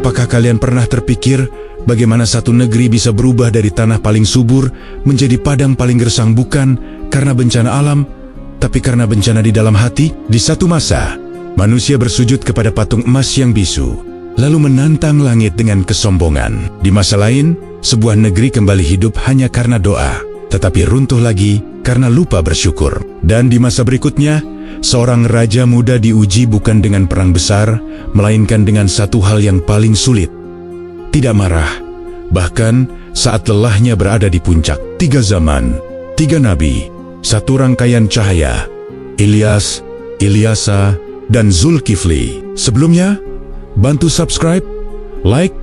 Apakah kalian pernah terpikir bagaimana satu negeri bisa berubah dari tanah paling subur menjadi padang paling gersang, bukan karena bencana alam, tapi karena bencana di dalam hati? Di satu masa, manusia bersujud kepada patung emas yang bisu, lalu menantang langit dengan kesombongan. Di masa lain, sebuah negeri kembali hidup hanya karena doa, tetapi runtuh lagi karena lupa bersyukur. Dan di masa berikutnya, seorang raja muda diuji bukan dengan perang besar, melainkan dengan satu hal yang paling sulit: tidak marah, bahkan saat lelahnya berada di puncak. 3 zaman, 3 nabi, satu rangkaian cahaya: Ilyas, Ilyasa, dan Zulkifli. Sebelumnya, bantu subscribe, like,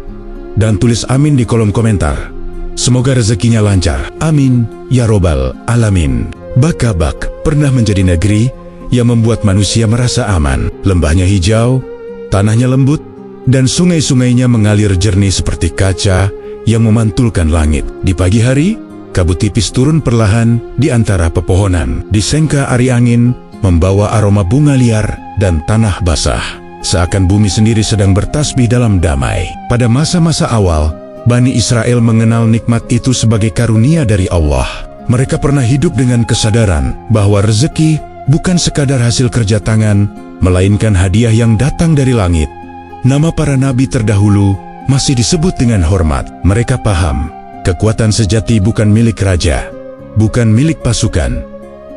dan tulis amin di kolom komentar. Semoga rezekinya lancar. Amin, ya robbal alamin. Bakabak pernah menjadi negeri yang membuat manusia merasa aman. Lembahnya hijau, tanahnya lembut, dan sungai-sungainya mengalir jernih seperti kaca yang memantulkan langit. Di pagi hari, kabut tipis turun perlahan di antara pepohonan. Disengka ari angin, membawa aroma bunga liar dan tanah basah. Seakan bumi sendiri sedang bertasbih dalam damai. Pada masa-masa awal, Bani Israel mengenal nikmat itu sebagai karunia dari Allah. Mereka pernah hidup dengan kesadaran bahwa rezeki bukan sekadar hasil kerja tangan, melainkan hadiah yang datang dari langit. Nama para nabi terdahulu masih disebut dengan hormat. Mereka paham, kekuatan sejati bukan milik raja, bukan milik pasukan,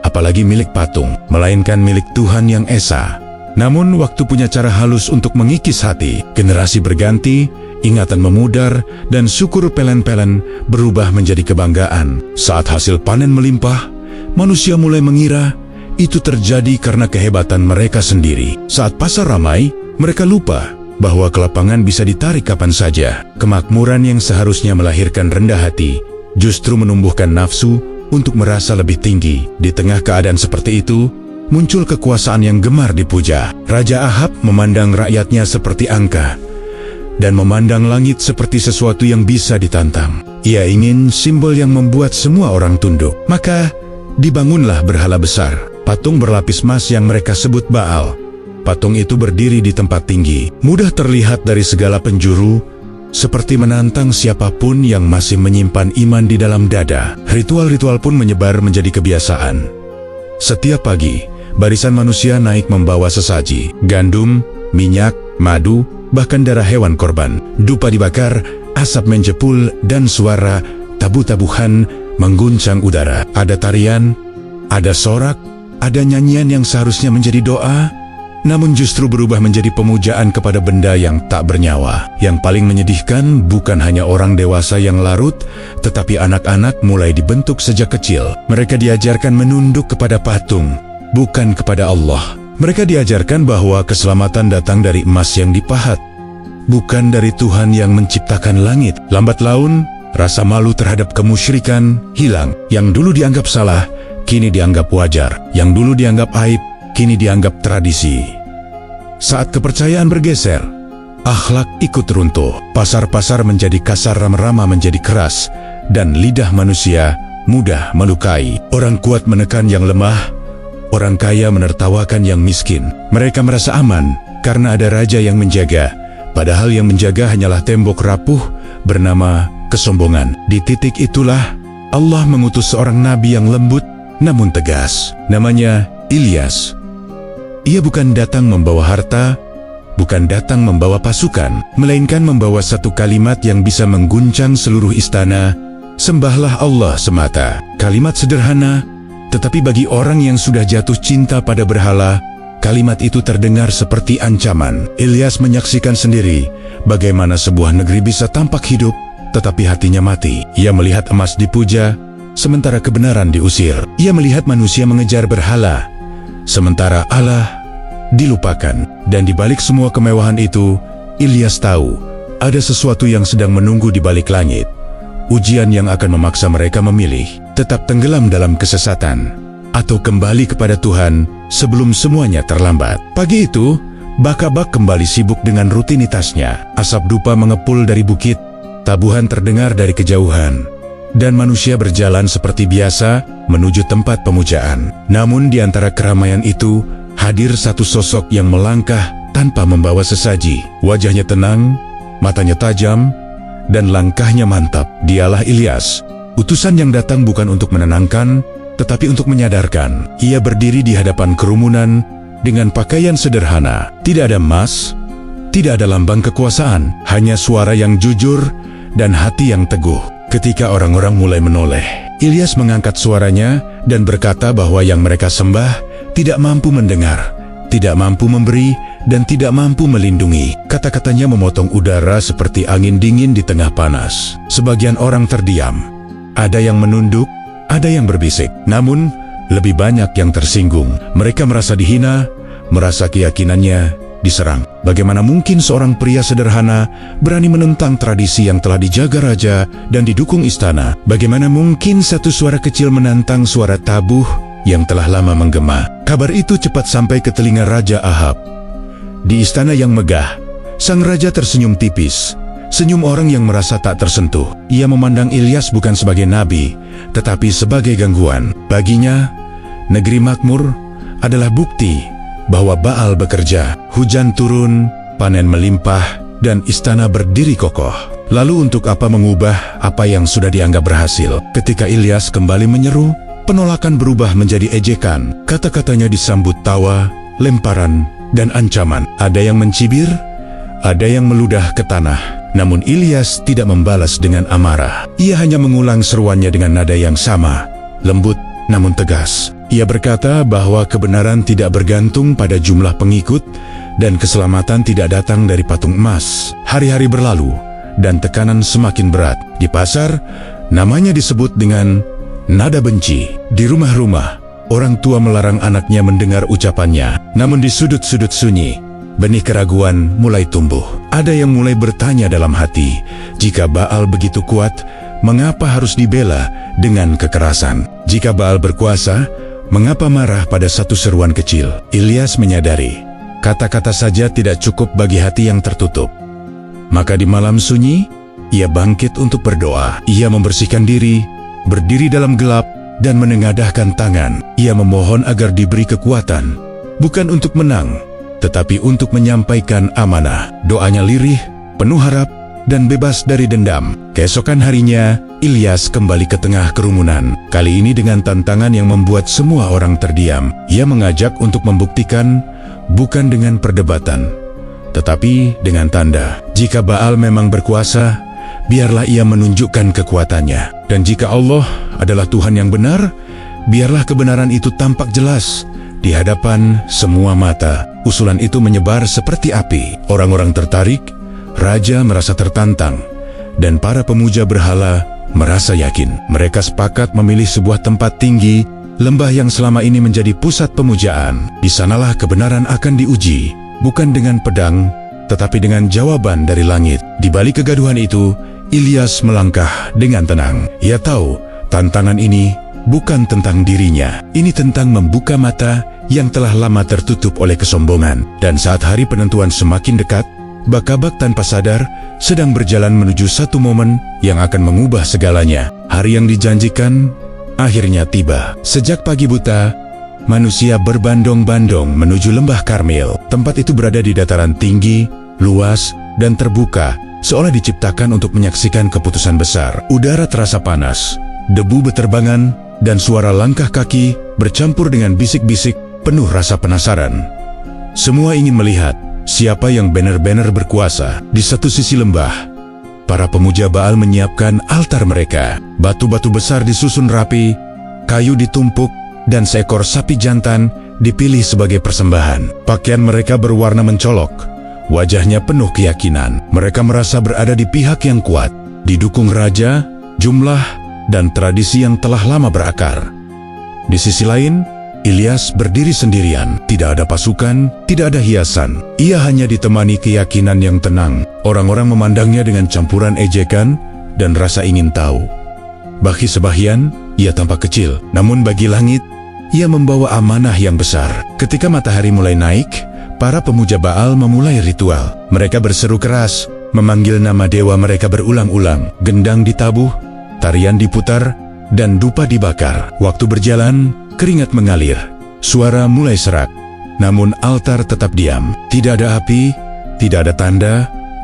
apalagi milik patung, melainkan milik Tuhan yang esa. Namun waktu punya cara halus untuk mengikis hati. Generasi berganti, ingatan memudar, dan syukur pelen-pelen berubah menjadi kebanggaan. Saat hasil panen melimpah, manusia mulai mengira itu terjadi karena kehebatan mereka sendiri. Saat pasar ramai, mereka lupa bahwa kelapangan bisa ditarik kapan saja. Kemakmuran yang seharusnya melahirkan rendah hati, justru menumbuhkan nafsu untuk merasa lebih tinggi. Di tengah keadaan seperti itu, muncul kekuasaan yang gemar dipuja. Raja Ahab memandang rakyatnya seperti angka, dan memandang langit seperti sesuatu yang bisa ditantang. Ia ingin simbol yang membuat semua orang tunduk. Maka dibangunlah berhala besar, patung berlapis emas yang mereka sebut Baal. Patung itu berdiri di tempat tinggi, mudah terlihat dari segala penjuru, seperti menantang siapapun yang masih menyimpan iman di dalam dada. Ritual-ritual pun menyebar menjadi kebiasaan. Setiap pagi, barisan manusia naik membawa sesaji: gandum, minyak, madu, bahkan darah hewan korban. Dupa dibakar, asap menjepul, dan suara tabu-tabuhan mengguncang udara. Ada tarian, ada sorak, ada nyanyian yang seharusnya menjadi doa, namun justru berubah menjadi pemujaan kepada benda yang tak bernyawa. Yang paling menyedihkan bukan hanya orang dewasa yang larut, tetapi anak-anak mulai dibentuk sejak kecil. Mereka diajarkan menunduk kepada patung, bukan kepada Allah. Mereka diajarkan bahwa keselamatan datang dari emas yang dipahat, bukan dari Tuhan yang menciptakan langit. Lambat laun, rasa malu terhadap kemusyrikan hilang. Yang dulu dianggap salah, kini dianggap wajar. Yang dulu dianggap aib, kini dianggap tradisi. Saat kepercayaan bergeser, akhlak ikut runtuh. Pasar-pasar menjadi kasar, rama-rama menjadi keras, dan lidah manusia mudah melukai. Orang kuat menekan yang lemah, orang kaya menertawakan yang miskin. Mereka merasa aman karena ada raja yang menjaga, padahal yang menjaga hanyalah tembok rapuh bernama kesombongan. Di titik itulah Allah mengutus seorang nabi yang lembut namun tegas. Namanya Ilyas. Ia bukan datang membawa harta, bukan datang membawa pasukan, melainkan membawa satu kalimat yang bisa mengguncang seluruh istana: sembahlah Allah semata. Kalimat sederhana, tetapi bagi orang yang sudah jatuh cinta pada berhala, kalimat itu terdengar seperti ancaman. Ilyas menyaksikan sendiri bagaimana sebuah negeri bisa tampak hidup, tetapi hatinya mati. Ia melihat emas dipuja, sementara kebenaran diusir. Ia melihat manusia mengejar berhala, sementara Allah dilupakan. Dan di balik semua kemewahan itu, Ilyas tahu ada sesuatu yang sedang menunggu di balik langit. Ujian yang akan memaksa mereka memilih, tetap tenggelam dalam kesesatan, atau kembali kepada Tuhan sebelum semuanya terlambat. Pagi itu, Bakabak kembali sibuk dengan rutinitasnya. Asap dupa mengepul dari bukit, tabuhan terdengar dari kejauhan, dan manusia berjalan seperti biasa menuju tempat pemujaan. Namun di antara keramaian itu, hadir satu sosok yang melangkah tanpa membawa sesaji. Wajahnya tenang, Matanya tajam, dan langkahnya mantap. Dialah Ilyas. Utusan yang datang bukan untuk menenangkan, tetapi untuk menyadarkan. Ia berdiri di hadapan kerumunan dengan pakaian sederhana. Tidak ada emas, tidak ada lambang kekuasaan, hanya suara yang jujur dan hati yang teguh. Ketika orang-orang mulai menoleh, Ilyas mengangkat suaranya dan berkata bahwa yang mereka sembah tidak mampu mendengar, tidak mampu memberi, dan tidak mampu melindungi. Kata-katanya memotong udara seperti angin dingin di tengah panas. Sebagian orang terdiam. Ada yang menunduk, ada yang berbisik. Namun, lebih banyak yang tersinggung. Mereka merasa dihina, merasa keyakinannya diserang. Bagaimana mungkin seorang pria sederhana berani menentang tradisi yang telah dijaga raja dan didukung istana? Bagaimana mungkin satu suara kecil menantang suara tabuh yang telah lama menggema? Kabar itu cepat sampai ke telinga Raja Ahab. Di istana yang megah, sang raja tersenyum tipis, senyum orang yang merasa tak tersentuh. Ia memandang Ilyas bukan sebagai nabi, tetapi sebagai gangguan. Baginya, negeri makmur adalah bukti bahwa Baal bekerja. Hujan turun, panen melimpah, dan istana berdiri kokoh. Lalu untuk apa mengubah apa yang sudah dianggap berhasil? Ketika Ilyas kembali menyeru, penolakan berubah menjadi ejekan. Kata-katanya disambut tawa, lemparan, dan ancaman. Ada yang mencibir, ada yang meludah ke tanah. Namun Ilyas tidak membalas dengan amarah. Ia hanya mengulang seruannya dengan nada yang sama, lembut namun tegas. Ia berkata bahwa kebenaran tidak bergantung pada jumlah pengikut dan keselamatan tidak datang dari patung emas. Hari-hari berlalu dan tekanan semakin berat. Di pasar, namanya disebut dengan nada benci. Di rumah-rumah, orang tua melarang anaknya mendengar ucapannya. Namun di sudut-sudut sunyi, benih keraguan mulai tumbuh. Ada yang mulai bertanya dalam hati, jika Baal begitu kuat, mengapa harus dibela dengan kekerasan? Jika Baal berkuasa, mengapa marah pada satu seruan kecil? Ilyas menyadari, kata-kata saja tidak cukup bagi hati yang tertutup. Maka di malam sunyi, ia bangkit untuk berdoa. Ia membersihkan diri, berdiri dalam gelap, dan menengadahkan tangan. Ia memohon agar diberi kekuatan, bukan untuk menang, tetapi untuk menyampaikan amanah. Doanya lirih, penuh harap, dan bebas dari dendam. Keesokan harinya, Ilyas kembali ke tengah kerumunan. Kali ini dengan tantangan yang membuat semua orang terdiam. Ia mengajak untuk membuktikan, bukan dengan perdebatan, tetapi dengan tanda. Jika Baal memang berkuasa, biarlah ia menunjukkan kekuatannya. Dan jika Allah adalah Tuhan yang benar, biarlah kebenaran itu tampak jelas di hadapan semua mata. Usulan itu menyebar seperti api. Orang-orang tertarik, raja merasa tertantang, dan para pemuja berhala merasa yakin. Mereka sepakat memilih sebuah tempat tinggi, lembah yang selama ini menjadi pusat pemujaan. Di sanalah kebenaran akan diuji, bukan dengan pedang, tetapi dengan jawaban dari langit. Di balik kegaduhan itu, Ilyas melangkah dengan tenang. Ia tahu tantangan ini bukan tentang dirinya. Ini tentang membuka mata yang telah lama tertutup oleh kesombongan. Dan saat hari penentuan semakin dekat, Bakabak tanpa sadar sedang berjalan menuju satu momen yang akan mengubah segalanya. Hari yang dijanjikan akhirnya tiba. Sejak pagi buta, manusia berbandong-bandong menuju lembah Karmel. Tempat itu berada di dataran tinggi, luas, dan terbuka, seolah diciptakan untuk menyaksikan keputusan besar. Udara terasa panas, debu beterbangan, dan suara langkah kaki bercampur dengan bisik-bisik penuh rasa penasaran. Semua ingin melihat siapa yang benar-benar berkuasa. Di satu sisi lembah, para pemuja Baal menyiapkan altar mereka. Batu-batu besar disusun rapi, kayu ditumpuk, dan seekor sapi jantan dipilih sebagai persembahan. Pakaian mereka berwarna mencolok, wajahnya penuh keyakinan. Mereka merasa berada di pihak yang kuat, didukung raja, jumlah, dan tradisi yang telah lama berakar. Di sisi lain, Ilyas berdiri sendirian. Tidak ada pasukan, tidak ada hiasan. Ia hanya ditemani keyakinan yang tenang. Orang-orang memandangnya dengan campuran ejekan dan rasa ingin tahu. Bagi sebahian, ia tampak kecil. Namun bagi langit, ia membawa amanah yang besar. Ketika matahari mulai naik, para pemuja Baal memulai ritual. Mereka berseru keras, memanggil nama dewa mereka berulang-ulang. Gendang ditabuh, tarian diputar, dan dupa dibakar. Waktu berjalan, keringat mengalir, suara mulai serak. Namun altar tetap diam. Tidak ada api, tidak ada tanda,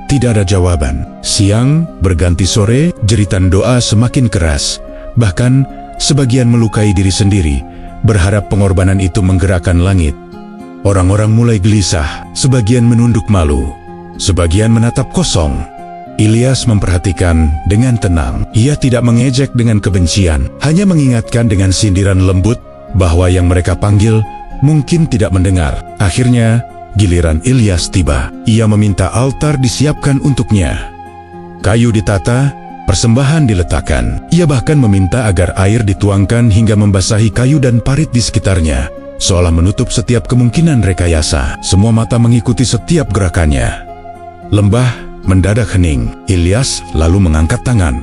tidak ada jawaban. Siang berganti sore, jeritan doa semakin keras. Bahkan sebagian melukai diri sendiri, berharap pengorbanan itu menggerakkan langit. Orang-orang mulai gelisah, sebagian menunduk malu, sebagian menatap kosong. Ilyas memperhatikan dengan tenang. Ia tidak mengejek dengan kebencian, hanya mengingatkan dengan sindiran lembut bahwa yang mereka panggil mungkin tidak mendengar. Akhirnya, giliran Ilyas tiba. Ia meminta altar disiapkan untuknya. Kayu ditata, persembahan diletakkan. Ia bahkan meminta agar air dituangkan hingga membasahi kayu dan parit di sekitarnya, seolah menutup setiap kemungkinan rekayasa. Semua mata mengikuti setiap gerakannya. Lembah mendadak hening. Ilyas lalu mengangkat tangan.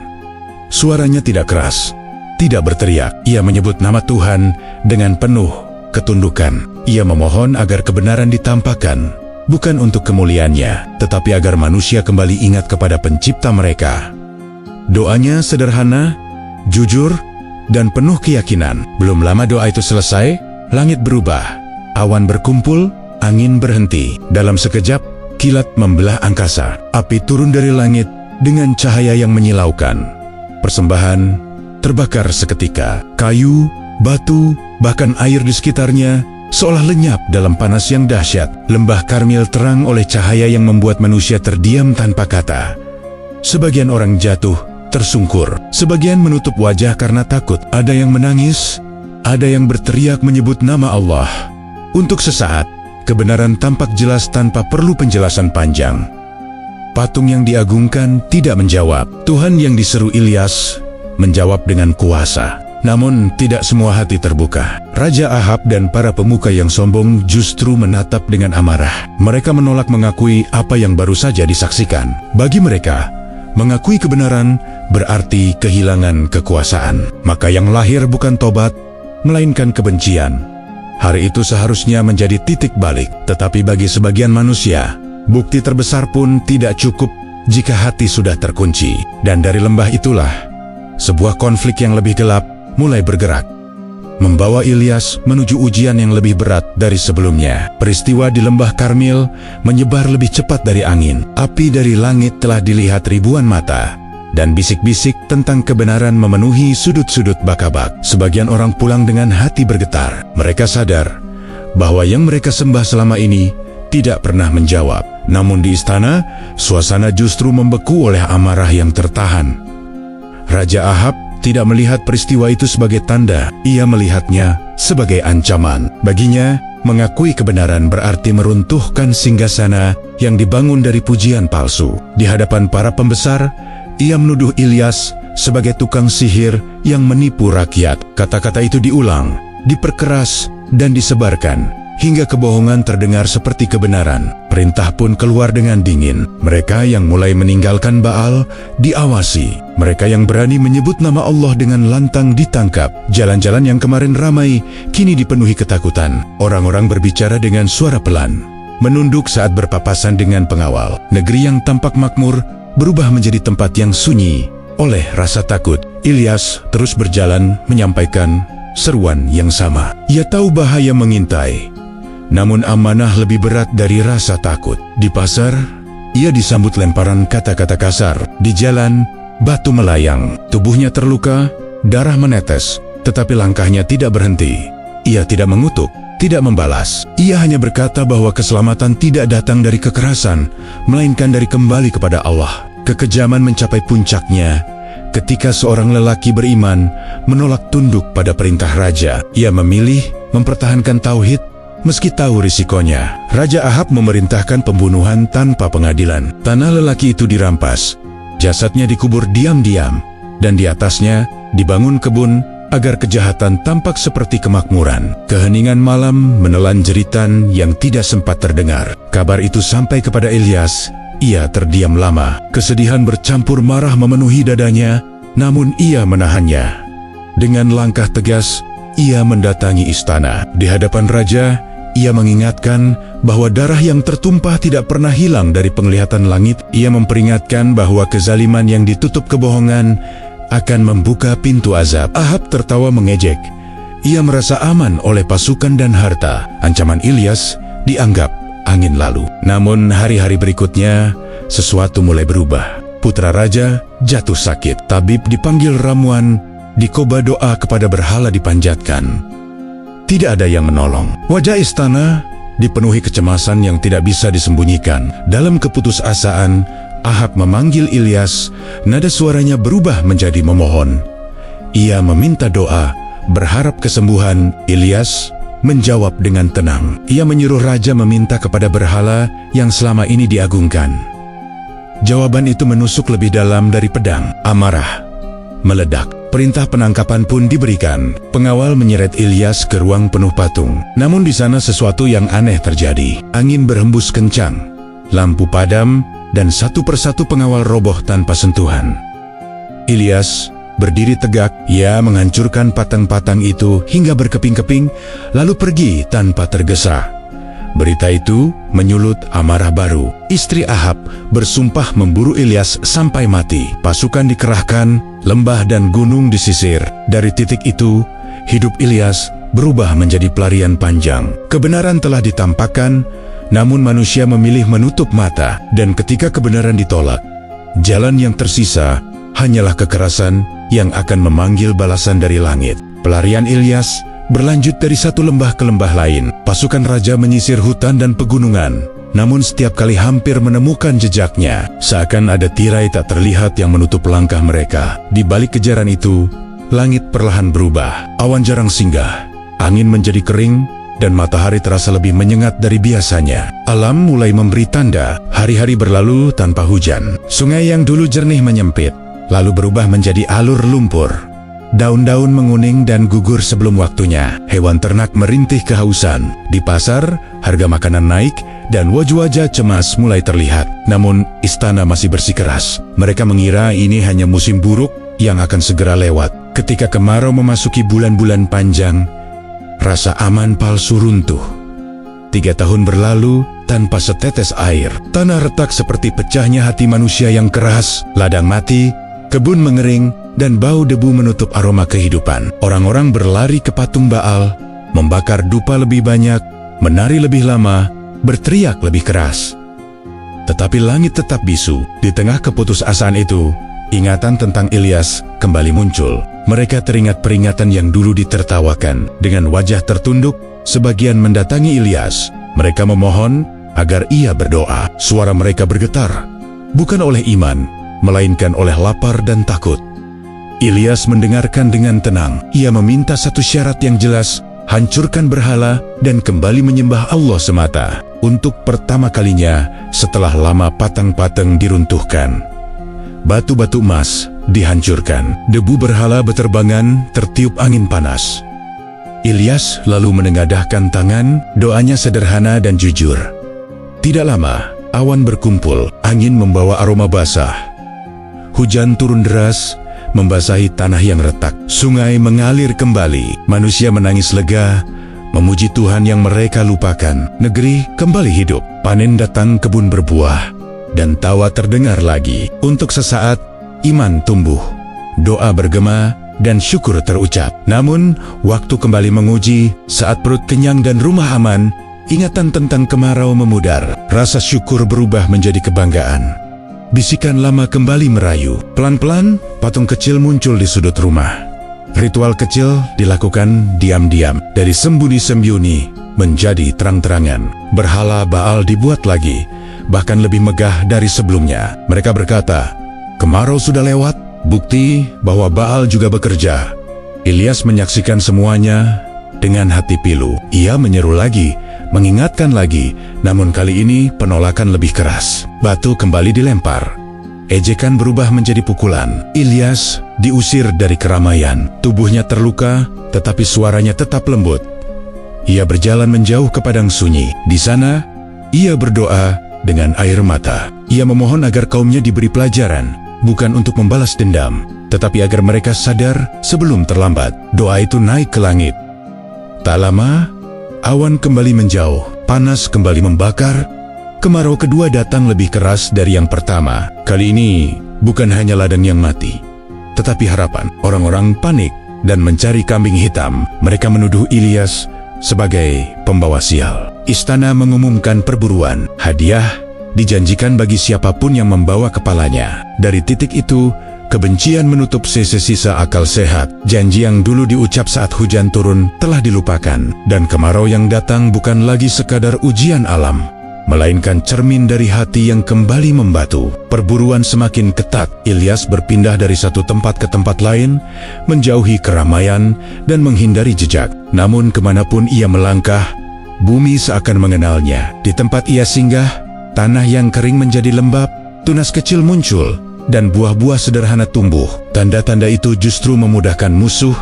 Suaranya tidak keras, tidak berteriak. Ia menyebut nama Tuhan dengan penuh ketundukan. Ia memohon agar kebenaran ditampakkan, bukan untuk kemuliaannya, tetapi agar manusia kembali ingat kepada pencipta mereka. Doanya sederhana, jujur, dan penuh keyakinan. Belum lama doa itu selesai, langit berubah, awan berkumpul, angin berhenti. Dalam sekejap, kilat membelah angkasa. Api turun dari langit dengan cahaya yang menyilaukan. Persembahan terbakar seketika. Kayu, batu, bahkan air di sekitarnya seolah lenyap dalam panas yang dahsyat. Lembah Karmil terang oleh cahaya yang membuat manusia terdiam tanpa kata. Sebagian orang jatuh, tersungkur. Sebagian menutup wajah karena takut. Ada yang menangis, ada yang berteriak menyebut nama Allah. Untuk sesaat, kebenaran tampak jelas tanpa perlu penjelasan panjang. Patung yang diagungkan tidak menjawab. Tuhan yang diseru Ilyas menjawab dengan kuasa. Namun tidak semua hati terbuka. Raja Ahab dan para pemuka yang sombong justru menatap dengan amarah. Mereka menolak mengakui apa yang baru saja disaksikan. Bagi mereka, mengakui kebenaran berarti kehilangan kekuasaan. Maka yang lahir bukan tobat, melainkan kebencian. Hari itu seharusnya menjadi titik balik. Tetapi bagi sebagian manusia, bukti terbesar pun tidak cukup jika hati sudah terkunci. Dan dari lembah itulah, sebuah konflik yang lebih gelap mulai bergerak, membawa Ilyas menuju ujian yang lebih berat dari sebelumnya. Peristiwa di lembah Karmil menyebar lebih cepat dari angin. Api dari langit telah dilihat ribuan mata, dan bisik-bisik tentang kebenaran memenuhi sudut-sudut Bakabak. Sebagian orang pulang dengan hati bergetar. Mereka sadar bahwa yang mereka sembah selama ini tidak pernah menjawab. Namun di istana, suasana justru membeku oleh amarah yang tertahan. Raja Ahab tidak melihat peristiwa itu sebagai tanda, ia melihatnya sebagai ancaman. Baginya, mengakui kebenaran berarti meruntuhkan singgasana yang dibangun dari pujian palsu. Di hadapan para pembesar, ia menuduh Ilyas sebagai tukang sihir yang menipu rakyat. Kata-kata itu diulang, diperkeras, dan disebarkan, hingga kebohongan terdengar seperti kebenaran. Perintah pun keluar dengan dingin. Mereka yang mulai meninggalkan Baal diawasi. Mereka yang berani menyebut nama Allah dengan lantang ditangkap. Jalan-jalan yang kemarin ramai kini dipenuhi ketakutan. Orang-orang berbicara dengan suara pelan, menunduk saat berpapasan dengan pengawal. Negeri yang tampak makmur berubah menjadi tempat yang sunyi oleh rasa takut. Ilyas terus berjalan menyampaikan seruan yang sama. Ia tahu bahaya mengintai, namun amanah lebih berat dari rasa takut. Di pasar, ia disambut lemparan kata-kata kasar. Di jalan, batu melayang. Tubuhnya terluka, darah menetes, tetapi langkahnya tidak berhenti. Ia tidak mengutuk, tidak membalas. Ia hanya berkata bahwa keselamatan tidak datang dari kekerasan, melainkan dari kembali kepada Allah. Kekejaman mencapai puncaknya ketika seorang lelaki beriman menolak tunduk pada perintah raja. Ia memilih mempertahankan tauhid meski tahu risikonya. Raja Ahab memerintahkan pembunuhan tanpa pengadilan. Tanah lelaki itu dirampas, jasadnya dikubur diam-diam, dan di atasnya dibangun kebun agar kejahatan tampak seperti kemakmuran. Keheningan malam menelan jeritan yang tidak sempat terdengar. Kabar itu sampai kepada Ilyas. Ia terdiam lama. Kesedihan bercampur marah memenuhi dadanya, namun ia menahannya. Dengan langkah tegas, ia mendatangi istana. Di hadapan raja, ia mengingatkan bahwa darah yang tertumpah tidak pernah hilang dari penglihatan langit. Ia memperingatkan bahwa kezaliman yang ditutup kebohongan akan membuka pintu azab. Ahab tertawa mengejek. Ia merasa aman oleh pasukan dan harta. Ancaman Ilyas dianggap angin lalu. Namun hari-hari berikutnya, sesuatu mulai berubah. Putra raja jatuh sakit. Tabib dipanggil ramuan, dikoba doa kepada berhala dipanjatkan. Tidak ada yang menolong. Wajah istana dipenuhi kecemasan yang tidak bisa disembunyikan. Dalam keputusasaan, Ahab memanggil Ilyas. Nada suaranya berubah menjadi memohon. Ia meminta doa, berharap kesembuhan. Ilyas menjawab dengan tenang. Ia menyuruh raja meminta kepada berhala yang selama ini diagungkan. Jawaban itu menusuk lebih dalam dari pedang. Amarah meledak. Perintah penangkapan pun diberikan. Pengawal menyeret Ilyas ke ruang penuh patung. Namun di sana sesuatu yang aneh terjadi. Angin berhembus kencang, lampu padam, dan satu persatu pengawal roboh tanpa sentuhan. Ilyas berdiri tegak. Ia menghancurkan patang-patang itu hingga berkeping-keping, lalu pergi tanpa tergesa. Berita itu menyulut amarah baru. Istri Ahab bersumpah memburu Ilyas sampai mati. Pasukan dikerahkan, lembah dan gunung disisir. Dari titik itu, hidup Ilyas berubah menjadi pelarian panjang. Kebenaran telah ditampakkan, namun manusia memilih menutup mata. Dan ketika kebenaran ditolak, jalan yang tersisa hanyalah kekerasan yang akan memanggil balasan dari langit. Pelarian Ilyas berlanjut dari satu lembah ke lembah lain. Pasukan raja menyisir hutan dan pegunungan, namun setiap kali hampir menemukan jejaknya. Seakan ada tirai tak terlihat yang menutup langkah mereka. Di balik kejaran itu, langit perlahan berubah. Awan jarang singgah, angin menjadi kering, dan matahari terasa lebih menyengat dari biasanya. Alam mulai memberi tanda. Hari-hari berlalu tanpa hujan. Sungai yang dulu jernih menyempit, lalu berubah menjadi alur lumpur. Daun-daun menguning dan gugur sebelum waktunya. Hewan ternak merintih kehausan. Di pasar, harga makanan naik dan wajah-wajah cemas mulai terlihat. Namun, istana masih bersikeras. Mereka mengira ini hanya musim buruk yang akan segera lewat. Ketika kemarau memasuki bulan-bulan panjang, rasa aman palsu runtuh. 3 tahun berlalu tanpa setetes air. Tanah retak seperti pecahnya hati manusia yang keras. Ladang mati, kebun mengering, dan bau debu menutup aroma kehidupan. Orang-orang berlari ke patung Baal, membakar dupa lebih banyak, menari lebih lama, berteriak lebih keras. Tetapi langit tetap bisu. Di tengah keputusasaan itu, ingatan tentang Ilyas kembali muncul. Mereka teringat peringatan yang dulu ditertawakan. Dengan wajah tertunduk, sebagian mendatangi Ilyas. Mereka memohon agar ia berdoa. Suara mereka bergetar, bukan oleh iman, melainkan oleh lapar dan takut. Ilyas mendengarkan dengan tenang. Ia meminta satu syarat yang jelas: hancurkan berhala dan kembali menyembah Allah semata. Untuk pertama kalinya setelah lama patang-patang diruntuhkan, batu-batu emas dihancurkan. Debu berhala beterbangan tertiup angin panas. Ilyas lalu menengadahkan tangan. Doanya sederhana dan jujur. Tidak lama, awan berkumpul. Angin membawa aroma basah. Hujan turun deras, membasahi tanah yang retak. Sungai mengalir kembali. Manusia menangis lega, memuji Tuhan yang mereka lupakan. Negeri kembali hidup. Panen datang, kebun berbuah, dan tawa terdengar lagi. Untuk sesaat, iman tumbuh, doa bergema, dan syukur terucap. Namun, waktu kembali menguji. Saat perut kenyang dan rumah aman, ingatan tentang kemarau memudar. Rasa syukur berubah menjadi kebanggaan. Bisikan lama kembali merayu. Pelan-pelan, patung kecil muncul di sudut rumah. Ritual kecil dilakukan diam-diam. Dari sembunyi-sembunyi menjadi terang-terangan. Berhala Baal dibuat lagi, bahkan lebih megah dari sebelumnya. Mereka berkata, kemarau sudah lewat, bukti bahwa Baal juga bekerja. Ilyas menyaksikan semuanya dengan hati pilu. Ia menyeru lagi, mengingatkan lagi, namun kali ini penolakan lebih keras. Batu kembali dilempar. Ejekan berubah menjadi pukulan. Ilyas diusir dari keramaian. Tubuhnya terluka, tetapi suaranya tetap lembut. Ia berjalan menjauh ke padang sunyi. Di sana, ia berdoa dengan air mata. Ia memohon agar kaumnya diberi pelajaran, bukan untuk membalas dendam, tetapi agar mereka sadar sebelum terlambat. Doa itu naik ke langit. Tak lama, awan kembali menjauh, panas kembali membakar. Kemarau kedua datang lebih keras dari yang pertama. Kali ini bukan hanya ladang yang mati, tetapi harapan. Orang-orang panik dan mencari kambing hitam. Mereka menuduh Ilyas sebagai pembawa sial. Istana mengumumkan perburuan. Hadiah dijanjikan bagi siapapun yang membawa kepalanya. Dari titik itu, kebencian menutup sisa akal sehat. Janji yang dulu diucap saat hujan turun telah dilupakan, dan kemarau yang datang bukan lagi sekadar ujian alam, melainkan cermin dari hati yang kembali membatu. Perburuan semakin ketat. Ilyas berpindah dari satu tempat ke tempat lain, menjauhi keramaian dan menghindari jejak. Namun kemanapun ia melangkah, bumi seakan mengenalnya. Di tempat ia singgah, tanah yang kering menjadi lembab, tunas kecil muncul, dan buah-buah sederhana tumbuh. Tanda-tanda itu justru memudahkan musuh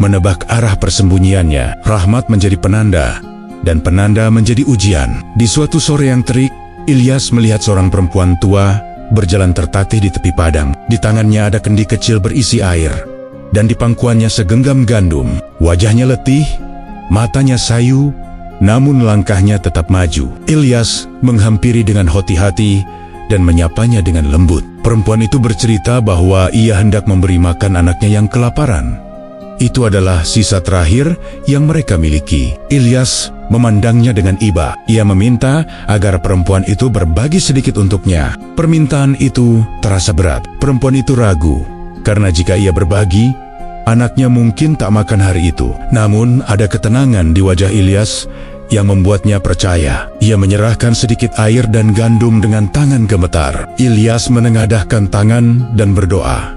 menebak arah persembunyiannya. Rahmat menjadi penanda, dan penanda menjadi ujian. Di suatu sore yang terik, Ilyas melihat seorang perempuan tua berjalan tertatih di tepi padang. Di tangannya ada kendi kecil berisi air, dan di pangkuannya segenggam gandum. Wajahnya letih, matanya sayu, namun langkahnya tetap maju. Ilyas menghampiri dengan hati-hati dan menyapanya dengan lembut. Perempuan itu bercerita bahwa ia hendak memberi makan anaknya yang kelaparan. Itu adalah sisa terakhir yang mereka miliki. Ilyas memandangnya dengan iba. Ia meminta agar perempuan itu berbagi sedikit untuknya. Permintaan itu terasa berat. Perempuan itu ragu, karena jika ia berbagi, anaknya mungkin tak makan hari itu. Namun ada ketenangan di wajah Ilyas yang membuatnya percaya. Ia menyerahkan sedikit air dan gandum dengan tangan gemetar. Ilyas menengadahkan tangan dan berdoa.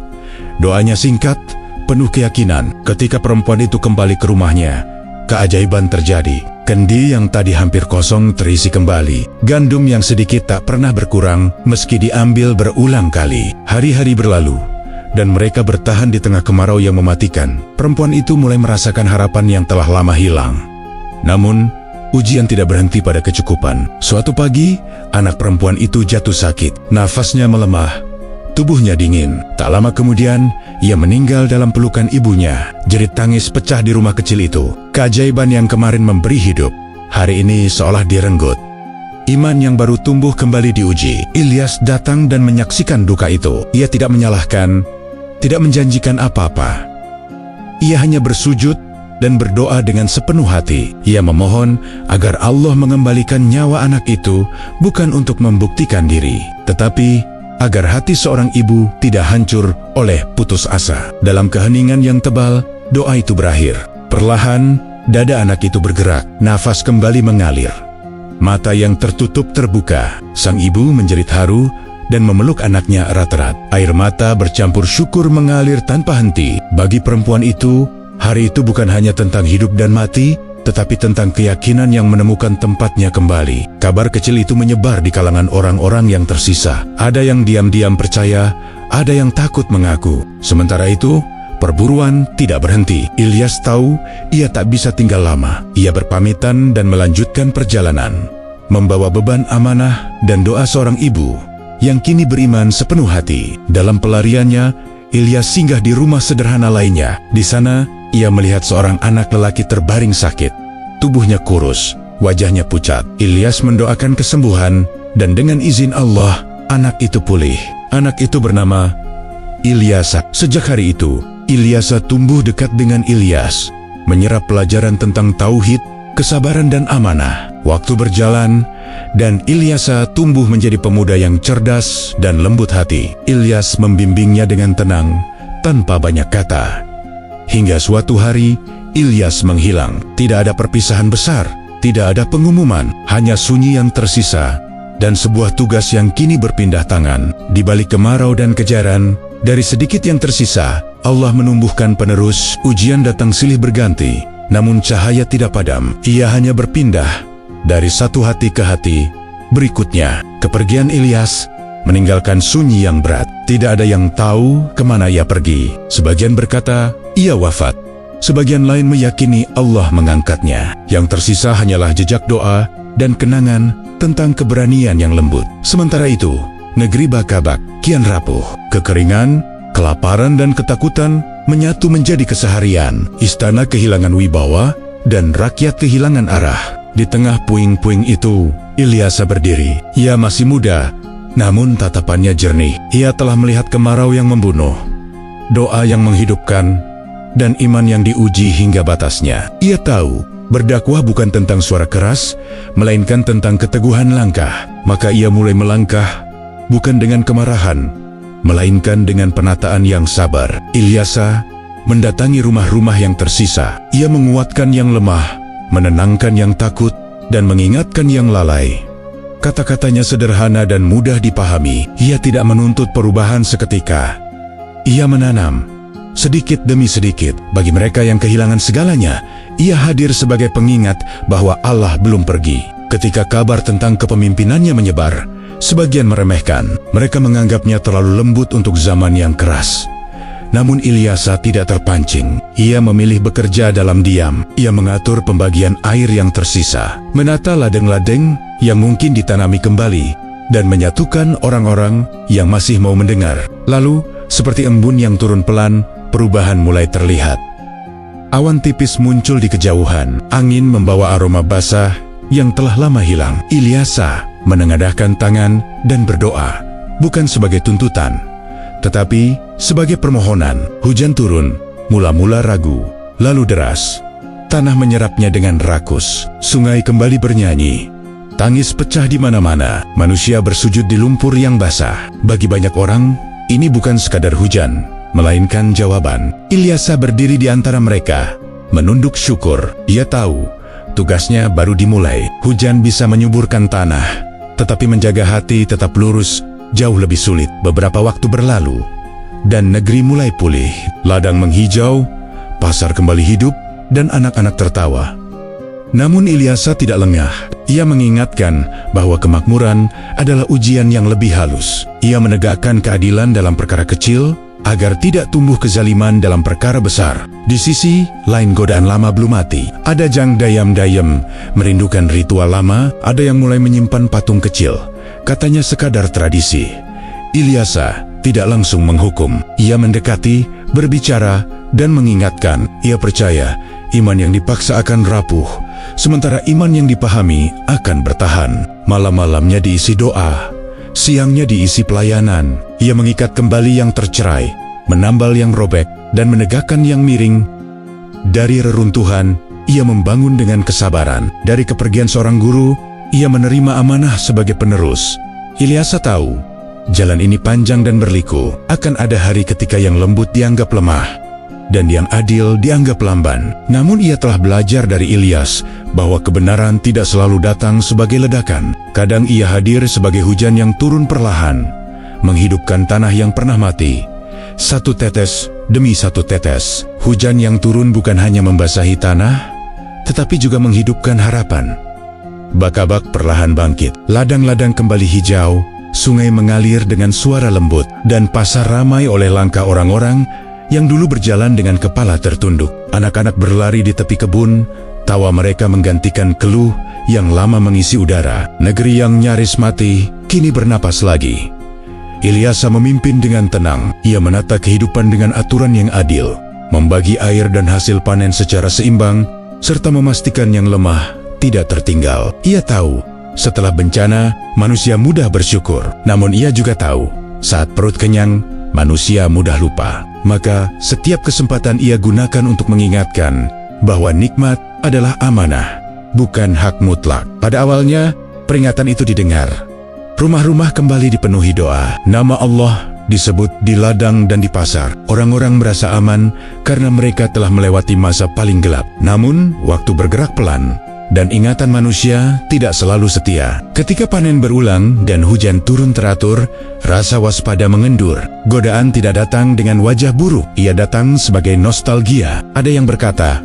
Doanya singkat, penuh keyakinan. Ketika perempuan itu kembali ke rumahnya, keajaiban terjadi. Kendi yang tadi hampir kosong terisi kembali. Gandum yang sedikit tak pernah berkurang meski diambil berulang kali. Hari-hari berlalu, dan mereka bertahan di tengah kemarau yang mematikan. Perempuan itu mulai merasakan harapan yang telah lama hilang. Namun, ujian tidak berhenti pada kecukupan. Suatu pagi, anak perempuan itu jatuh sakit. Nafasnya melemah, tubuhnya dingin. Tak lama kemudian, ia meninggal dalam pelukan ibunya. Jerit tangis pecah di rumah kecil itu. Keajaiban yang kemarin memberi hidup, hari ini seolah direnggut. Iman yang baru tumbuh kembali diuji. Ilyas datang dan menyaksikan duka itu. Ia tidak menyalahkan, tidak menjanjikan apa-apa. Ia hanya bersujud dan berdoa dengan sepenuh hati. Ia memohon agar Allah mengembalikan nyawa anak itu, bukan untuk membuktikan diri, tetapi agar hati seorang ibu tidak hancur oleh putus asa. Dalam keheningan yang tebal, doa itu berakhir. Perlahan, dada anak itu bergerak, nafas kembali mengalir. Mata yang tertutup terbuka. Sang ibu menjerit haru dan memeluk anaknya erat-erat. Air mata bercampur syukur mengalir tanpa henti. Bagi perempuan itu, hari itu bukan hanya tentang hidup dan mati, tetapi tentang keyakinan yang menemukan tempatnya kembali. Kabar kecil itu menyebar di kalangan orang-orang yang tersisa. Ada yang diam-diam percaya, ada yang takut mengaku. Sementara itu, perburuan tidak berhenti. Ilyas tahu ia tak bisa tinggal lama. Ia berpamitan dan melanjutkan perjalanan, membawa beban amanah dan doa seorang ibu yang kini beriman sepenuh hati. Dalam pelariannya, Ilyas singgah di rumah sederhana lainnya. Di sana, ia melihat seorang anak lelaki terbaring sakit. Tubuhnya kurus, wajahnya pucat. Ilyas mendoakan kesembuhan, dan dengan izin Allah, anak itu pulih. Anak itu bernama Ilyasa. Sejak hari itu, Ilyasa tumbuh dekat dengan Ilyas, menyerap pelajaran tentang tauhid, kesabaran dan amanah. Waktu berjalan, dan Ilyasa tumbuh menjadi pemuda yang cerdas dan lembut hati. Ilyas membimbingnya dengan tenang, tanpa banyak kata. Hingga suatu hari, Ilyas menghilang. Tidak ada perpisahan besar, tidak ada pengumuman, hanya sunyi yang tersisa, dan sebuah tugas yang kini berpindah tangan. Di balik kemarau dan kejaran, dari sedikit yang tersisa, Allah menumbuhkan penerus. Ujian datang silih berganti, namun cahaya tidak padam. Ia hanya berpindah dari satu hati ke hati berikutnya. Kepergian Ilyas meninggalkan sunyi yang berat. Tidak ada yang tahu kemana ia pergi. Sebagian berkata, ia wafat. Sebagian lain meyakini Allah mengangkatnya. Yang tersisa hanyalah jejak doa dan kenangan tentang keberanian yang lembut. Sementara itu, negeri Bakabak kian rapuh. Kekeringan, kelaparan dan ketakutan menyatu menjadi keseharian. Istana kehilangan wibawa dan rakyat kehilangan arah. Di tengah puing-puing itu, Ilyasa berdiri. Ia masih muda, namun tatapannya jernih. Ia telah melihat kemarau yang membunuh, doa yang menghidupkan, dan iman yang diuji hingga batasnya. Ia tahu Berdakwah bukan tentang suara keras, melainkan tentang keteguhan langkah. Maka ia mulai melangkah, bukan dengan kemarahan, melainkan dengan penataan yang sabar. Ilyasa mendatangi rumah-rumah yang tersisa. Ia menguatkan yang lemah, menenangkan yang takut, dan mengingatkan yang lalai. Kata-katanya sederhana dan mudah dipahami. Ia tidak menuntut perubahan seketika. Ia menanam sedikit demi sedikit. Bagi mereka yang kehilangan segalanya, ia hadir sebagai pengingat bahwa Allah belum pergi. Ketika kabar tentang kepemimpinannya menyebar, sebagian meremehkan. Mereka menganggapnya terlalu lembut untuk zaman yang keras. Namun Ilyasa tidak terpancing. Ia memilih bekerja dalam diam. Ia mengatur pembagian air yang tersisa, menata ladeng-ladeng yang mungkin ditanami kembali, dan menyatukan orang-orang yang masih mau mendengar. Lalu, seperti embun yang turun pelan, perubahan mulai terlihat. Awan tipis muncul di kejauhan. Angin membawa aroma basah yang telah lama hilang. Ilyasa menengadahkan tangan dan berdoa, bukan sebagai tuntutan, tetapi sebagai permohonan. Hujan turun, mula-mula ragu, lalu deras. Tanah menyerapnya dengan rakus. Sungai kembali bernyanyi. Tangis pecah di mana-mana. Manusia bersujud di lumpur yang basah. Bagi banyak orang, ini bukan sekadar hujan, melainkan jawaban. Ilyasa berdiri di antara mereka, menunduk syukur. Ia tahu, tugasnya baru dimulai. Hujan bisa menyuburkan tanah, tetapi menjaga hati tetap lurus jauh lebih sulit. Beberapa waktu berlalu, dan negeri mulai pulih. Ladang menghijau, pasar kembali hidup, dan anak-anak tertawa. Namun Ilyasa tidak lengah. Ia mengingatkan bahwa kemakmuran adalah ujian yang lebih halus. Ia menegakkan keadilan dalam perkara kecil, agar tidak tumbuh kezaliman dalam perkara besar. Di sisi lain, godaan lama belum mati. Ada jang dayam-dayam merindukan ritual lama. Ada yang mulai menyimpan patung kecil, katanya sekadar tradisi. Ilyasa tidak langsung menghukum. Ia mendekati, berbicara, dan mengingatkan. Ia percaya iman yang dipaksa akan rapuh, sementara iman yang dipahami akan bertahan. Malam-malamnya diisi doa, siangnya diisi pelayanan. Ia mengikat kembali yang tercerai, menambal yang robek, dan menegakkan yang miring. Dari reruntuhan, ia membangun dengan kesabaran. Dari kepergian seorang guru, ia menerima amanah sebagai penerus. Ilyasa tahu, jalan ini panjang dan berliku. Akan ada hari ketika yang lembut dianggap lemah, dan yang adil dianggap lamban. Namun ia telah belajar dari Ilyas bahwa kebenaran tidak selalu datang sebagai ledakan. Kadang ia hadir sebagai hujan yang turun perlahan, menghidupkan tanah yang pernah mati. Satu tetes demi satu tetes. Hujan yang turun bukan hanya membasahi tanah, tetapi juga menghidupkan harapan. Bak-bak perlahan bangkit. Ladang-ladang kembali hijau, sungai mengalir dengan suara lembut, dan pasar ramai oleh langkah orang-orang yang dulu berjalan dengan kepala tertunduk. Anak-anak berlari di tepi kebun, tawa mereka menggantikan keluh yang lama mengisi udara. Negeri yang nyaris mati, kini bernapas lagi. Ilyasa memimpin dengan tenang. Ia menata kehidupan dengan aturan yang adil, membagi air dan hasil panen secara seimbang, serta memastikan yang lemah tidak tertinggal. Ia tahu, setelah bencana, manusia mudah bersyukur. Namun ia juga tahu, saat perut kenyang, manusia mudah lupa. Maka, setiap kesempatan ia gunakan untuk mengingatkan bahwa nikmat adalah amanah, bukan hak mutlak. Pada awalnya, peringatan itu didengar. Rumah-rumah kembali dipenuhi doa. Nama Allah disebut di ladang dan di pasar. Orang-orang merasa aman karena mereka telah melewati masa paling gelap. Namun, waktu bergerak pelan, dan ingatan manusia tidak selalu setia. Ketika panen berulang dan hujan turun teratur, rasa waspada mengendur. Godaan tidak datang dengan wajah buruk, ia datang sebagai nostalgia. Ada yang berkata,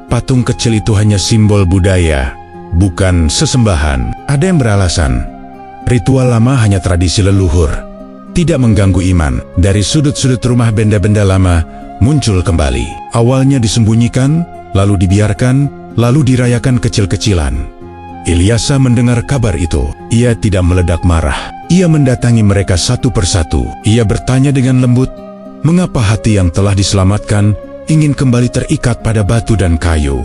patung kecil itu hanya simbol budaya, bukan sesembahan. Ada yang beralasan, ritual lama hanya tradisi leluhur, tidak mengganggu iman. Dari sudut-sudut rumah benda-benda lama muncul kembali. Awalnya disembunyikan, lalu dibiarkan, lalu dirayakan kecil-kecilan. Ilyasa mendengar kabar itu. Ia tidak meledak marah. Ia mendatangi mereka satu persatu. Ia bertanya dengan lembut, mengapa hati yang telah diselamatkan ingin kembali terikat pada batu dan kayu?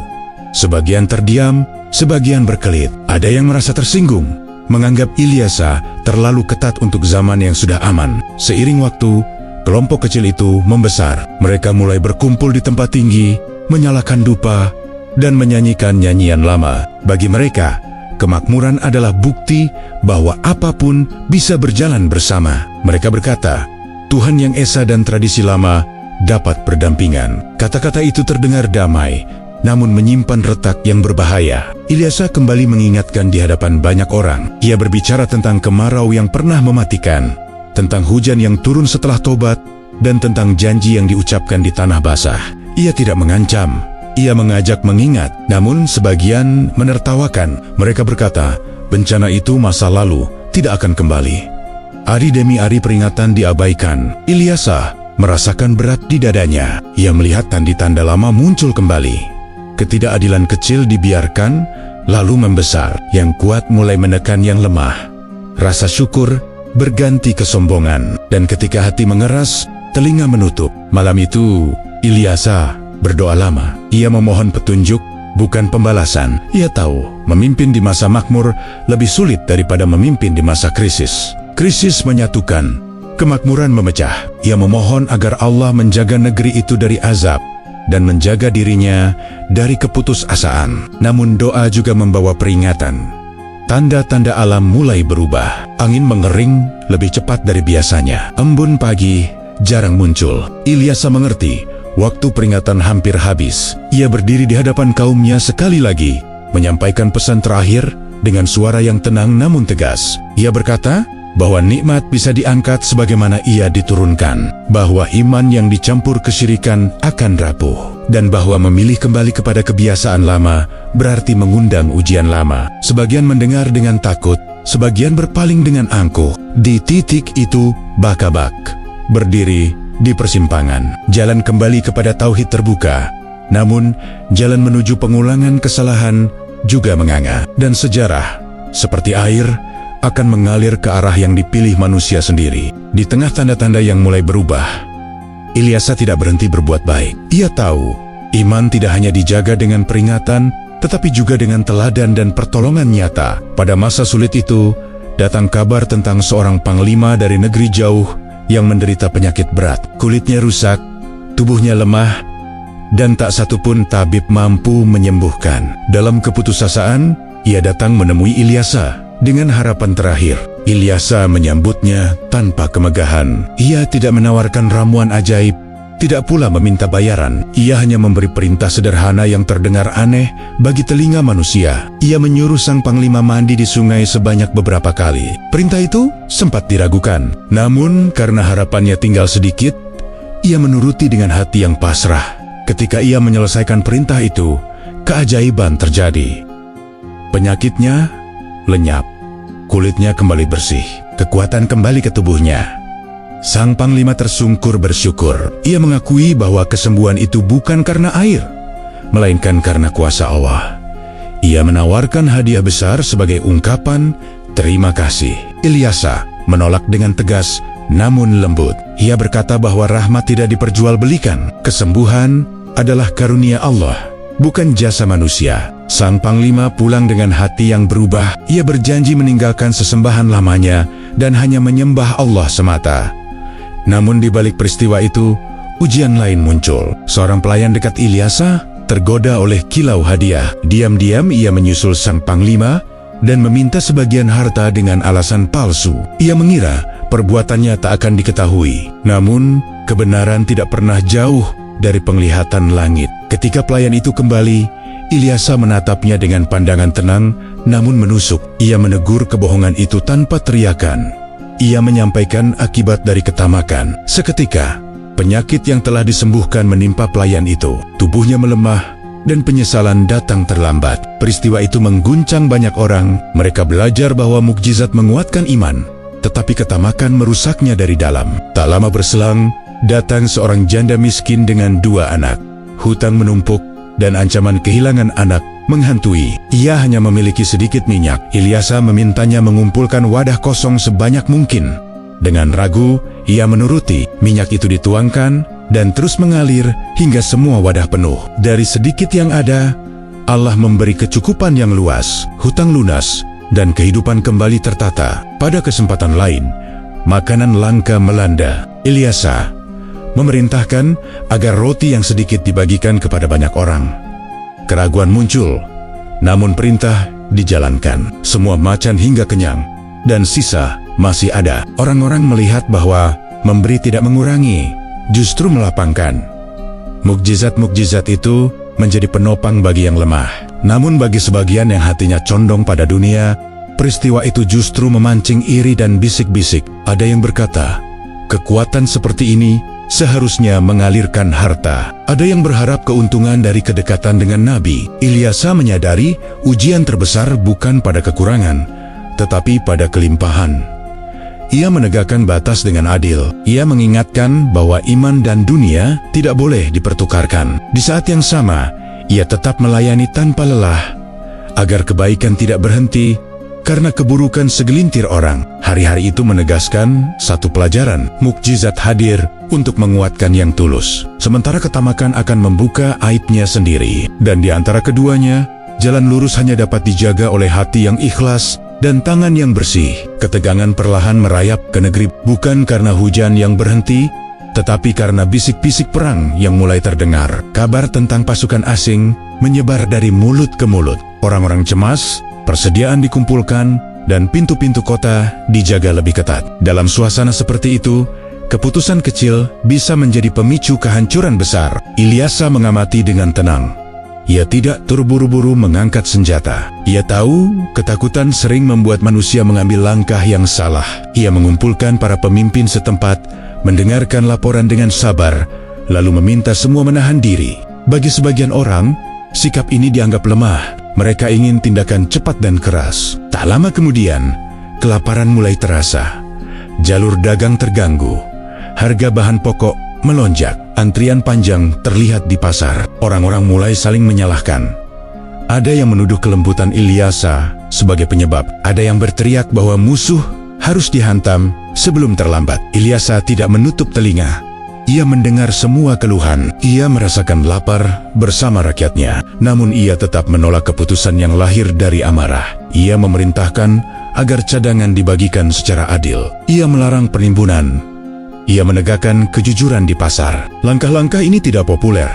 Sebagian terdiam, sebagian berkelit. Ada yang merasa tersinggung, menganggap Ilyasa terlalu ketat untuk zaman yang sudah aman. Seiring waktu, kelompok kecil itu membesar. Mereka mulai berkumpul di tempat tinggi, menyalakan dupa, dan menyanyikan nyanyian lama. Bagi mereka, kemakmuran adalah bukti bahwa apapun bisa berjalan bersama. Mereka berkata, Tuhan yang esa dan tradisi lama dapat berdampingan. Kata-kata itu terdengar damai, namun menyimpan retak yang berbahaya. Ilyasa kembali mengingatkan di hadapan banyak orang. Ia berbicara tentang kemarau yang pernah mematikan, tentang hujan yang turun setelah tobat, dan tentang janji yang diucapkan di tanah basah. Ia tidak mengancam, ia mengajak mengingat, namun sebagian menertawakan. Mereka berkata, bencana itu masa lalu, tidak akan kembali. Hari demi hari peringatan diabaikan. Ilyasa merasakan berat di dadanya. Ia melihat tanda-tanda lama muncul kembali. Ketidakadilan kecil dibiarkan, lalu membesar. Yang kuat mulai menekan yang lemah. Rasa syukur berganti kesombongan. Dan ketika hati mengeras, telinga menutup. Malam itu, Ilyasa berdoa lama. Ia memohon petunjuk, bukan pembalasan. Ia tahu, memimpin di masa makmur lebih sulit daripada memimpin di masa krisis. Krisis menyatukan, kemakmuran memecah. Ia memohon agar Allah menjaga negeri itu dari azab dan menjaga dirinya dari keputusasaan. Namun doa juga membawa peringatan. Tanda-tanda alam mulai berubah. Angin mengering lebih cepat dari biasanya. Embun pagi jarang muncul. Ilyasa mengerti, waktu peringatan hampir habis. Ia berdiri di hadapan kaumnya sekali lagi, menyampaikan pesan terakhir dengan suara yang tenang namun tegas. Ia berkata bahwa nikmat bisa diangkat sebagaimana ia diturunkan, bahwa iman yang dicampur kesyirikan akan rapuh, dan bahwa memilih kembali kepada kebiasaan lama berarti mengundang ujian lama. Sebagian mendengar dengan takut, sebagian berpaling dengan angkuh. Di titik itu, Bakabak berdiri di persimpangan. Jalan kembali kepada tauhid terbuka, namun jalan menuju pengulangan kesalahan juga menganga. Dan sejarah, seperti air, akan mengalir ke arah yang dipilih manusia sendiri. Di tengah tanda-tanda yang mulai berubah, Ilyasa tidak berhenti berbuat baik. Ia tahu, iman tidak hanya dijaga dengan peringatan, tetapi juga dengan teladan dan pertolongan nyata. Pada masa sulit itu, datang kabar tentang seorang panglima dari negeri jauh yang menderita penyakit berat. Kulitnya rusak, tubuhnya lemah, dan tak satupun tabib mampu menyembuhkan. Dalam keputusasaan, ia datang menemui Ilyasa dengan harapan terakhir. Ilyasa menyambutnya tanpa kemegahan. Ia tidak menawarkan ramuan ajaib, tidak pula meminta bayaran. Ia hanya memberi perintah sederhana yang terdengar aneh bagi telinga manusia. Ia menyuruh sang panglima mandi di sungai sebanyak beberapa kali. Perintah itu sempat diragukan, namun karena harapannya tinggal sedikit, ia menuruti dengan hati yang pasrah. Ketika ia menyelesaikan perintah itu, keajaiban terjadi. Penyakitnya lenyap, kulitnya kembali bersih, kekuatan kembali ke tubuhnya. Sang panglima tersungkur bersyukur. Ia mengakui bahwa kesembuhan itu bukan karena air, melainkan karena kuasa Allah. Ia menawarkan hadiah besar sebagai ungkapan terima kasih. Ilyasa menolak dengan tegas namun lembut. Ia berkata bahwa rahmat tidak diperjualbelikan. Kesembuhan adalah karunia Allah, bukan jasa manusia. Sang panglima pulang dengan hati yang berubah. Ia berjanji meninggalkan sesembahan lamanya dan hanya menyembah Allah semata. Namun di balik peristiwa itu, ujian lain muncul. Seorang pelayan dekat Ilyasa tergoda oleh kilau hadiah. Diam-diam ia menyusul sang panglima dan meminta sebagian harta dengan alasan palsu. Ia mengira perbuatannya tak akan diketahui. Namun, kebenaran tidak pernah jauh dari penglihatan langit. Ketika pelayan itu kembali, Ilyasa menatapnya dengan pandangan tenang namun menusuk. Ia menegur kebohongan itu tanpa teriakan. Ia menyampaikan akibat dari ketamakan. Seketika, penyakit yang telah disembuhkan menimpa pelayan itu. Tubuhnya melemah dan penyesalan datang terlambat. Peristiwa itu mengguncang banyak orang. Mereka belajar bahwa mukjizat menguatkan iman, tetapi ketamakan merusaknya dari dalam. Tak lama berselang, datang seorang janda miskin dengan 2 anak. Hutang menumpuk dan ancaman kehilangan anak menghantui. Ia hanya memiliki sedikit minyak. Ilyasa memintanya mengumpulkan wadah kosong sebanyak mungkin. Dengan ragu, ia menuruti. Minyak itu dituangkan dan terus mengalir hingga semua wadah penuh. Dari sedikit yang ada, Allah memberi kecukupan yang luas, hutang lunas, dan kehidupan kembali tertata. Pada kesempatan lain, makanan langka melanda. Ilyasa memerintahkan agar roti yang sedikit dibagikan kepada banyak orang. Keraguan muncul, namun perintah dijalankan. Semua macan hingga kenyang, dan sisa masih ada. Orang-orang melihat bahwa memberi tidak mengurangi, justru melapangkan. Mukjizat-mukjizat itu menjadi penopang bagi yang lemah. Namun bagi sebagian yang hatinya condong pada dunia, peristiwa itu justru memancing iri dan bisik-bisik. Ada yang berkata, kekuatan seperti ini seharusnya mengalirkan harta. Ada yang berharap keuntungan dari kedekatan dengan Nabi. Ilyasa menyadari ujian terbesar bukan pada kekurangan, tetapi pada kelimpahan. Ia menegakkan batas dengan adil. Ia mengingatkan bahwa iman dan dunia tidak boleh dipertukarkan. Di saat yang sama, ia tetap melayani tanpa lelah, agar kebaikan tidak berhenti karena keburukan segelintir orang. Hari-hari itu menegaskan satu pelajaran: mukjizat hadir untuk menguatkan yang tulus, sementara ketamakan akan membuka aibnya sendiri. Dan di antara keduanya, jalan lurus hanya dapat dijaga oleh hati yang ikhlas dan tangan yang bersih. Ketegangan perlahan merayap ke negeri, bukan karena hujan yang berhenti, tetapi karena bisik-bisik perang yang mulai terdengar. Kabar tentang pasukan asing menyebar dari mulut ke mulut. Orang-orang cemas, persediaan dikumpulkan, dan pintu-pintu kota dijaga lebih ketat. Dalam suasana seperti itu, keputusan kecil bisa menjadi pemicu kehancuran besar. Ilyasa mengamati dengan tenang. Ia tidak terburu-buru mengangkat senjata. Ia tahu ketakutan sering membuat manusia mengambil langkah yang salah. Ia mengumpulkan para pemimpin setempat, mendengarkan laporan dengan sabar, lalu meminta semua menahan diri. Bagi sebagian orang, sikap ini dianggap lemah. Mereka ingin tindakan cepat dan keras. Tak lama kemudian, kelaparan mulai terasa. Jalur dagang terganggu. Harga bahan pokok melonjak. Antrian panjang terlihat di pasar. Orang-orang mulai saling menyalahkan. Ada yang menuduh kelembutan Ilyasa sebagai penyebab. Ada yang berteriak bahwa musuh harus dihantam sebelum terlambat. Ilyasa tidak menutup telinga. Ia mendengar semua keluhan. Ia merasakan lapar bersama rakyatnya. Namun ia tetap menolak keputusan yang lahir dari amarah. Ia memerintahkan agar cadangan dibagikan secara adil. Ia melarang penimbunan. Ia menegakkan kejujuran di pasar. Langkah-langkah ini tidak populer,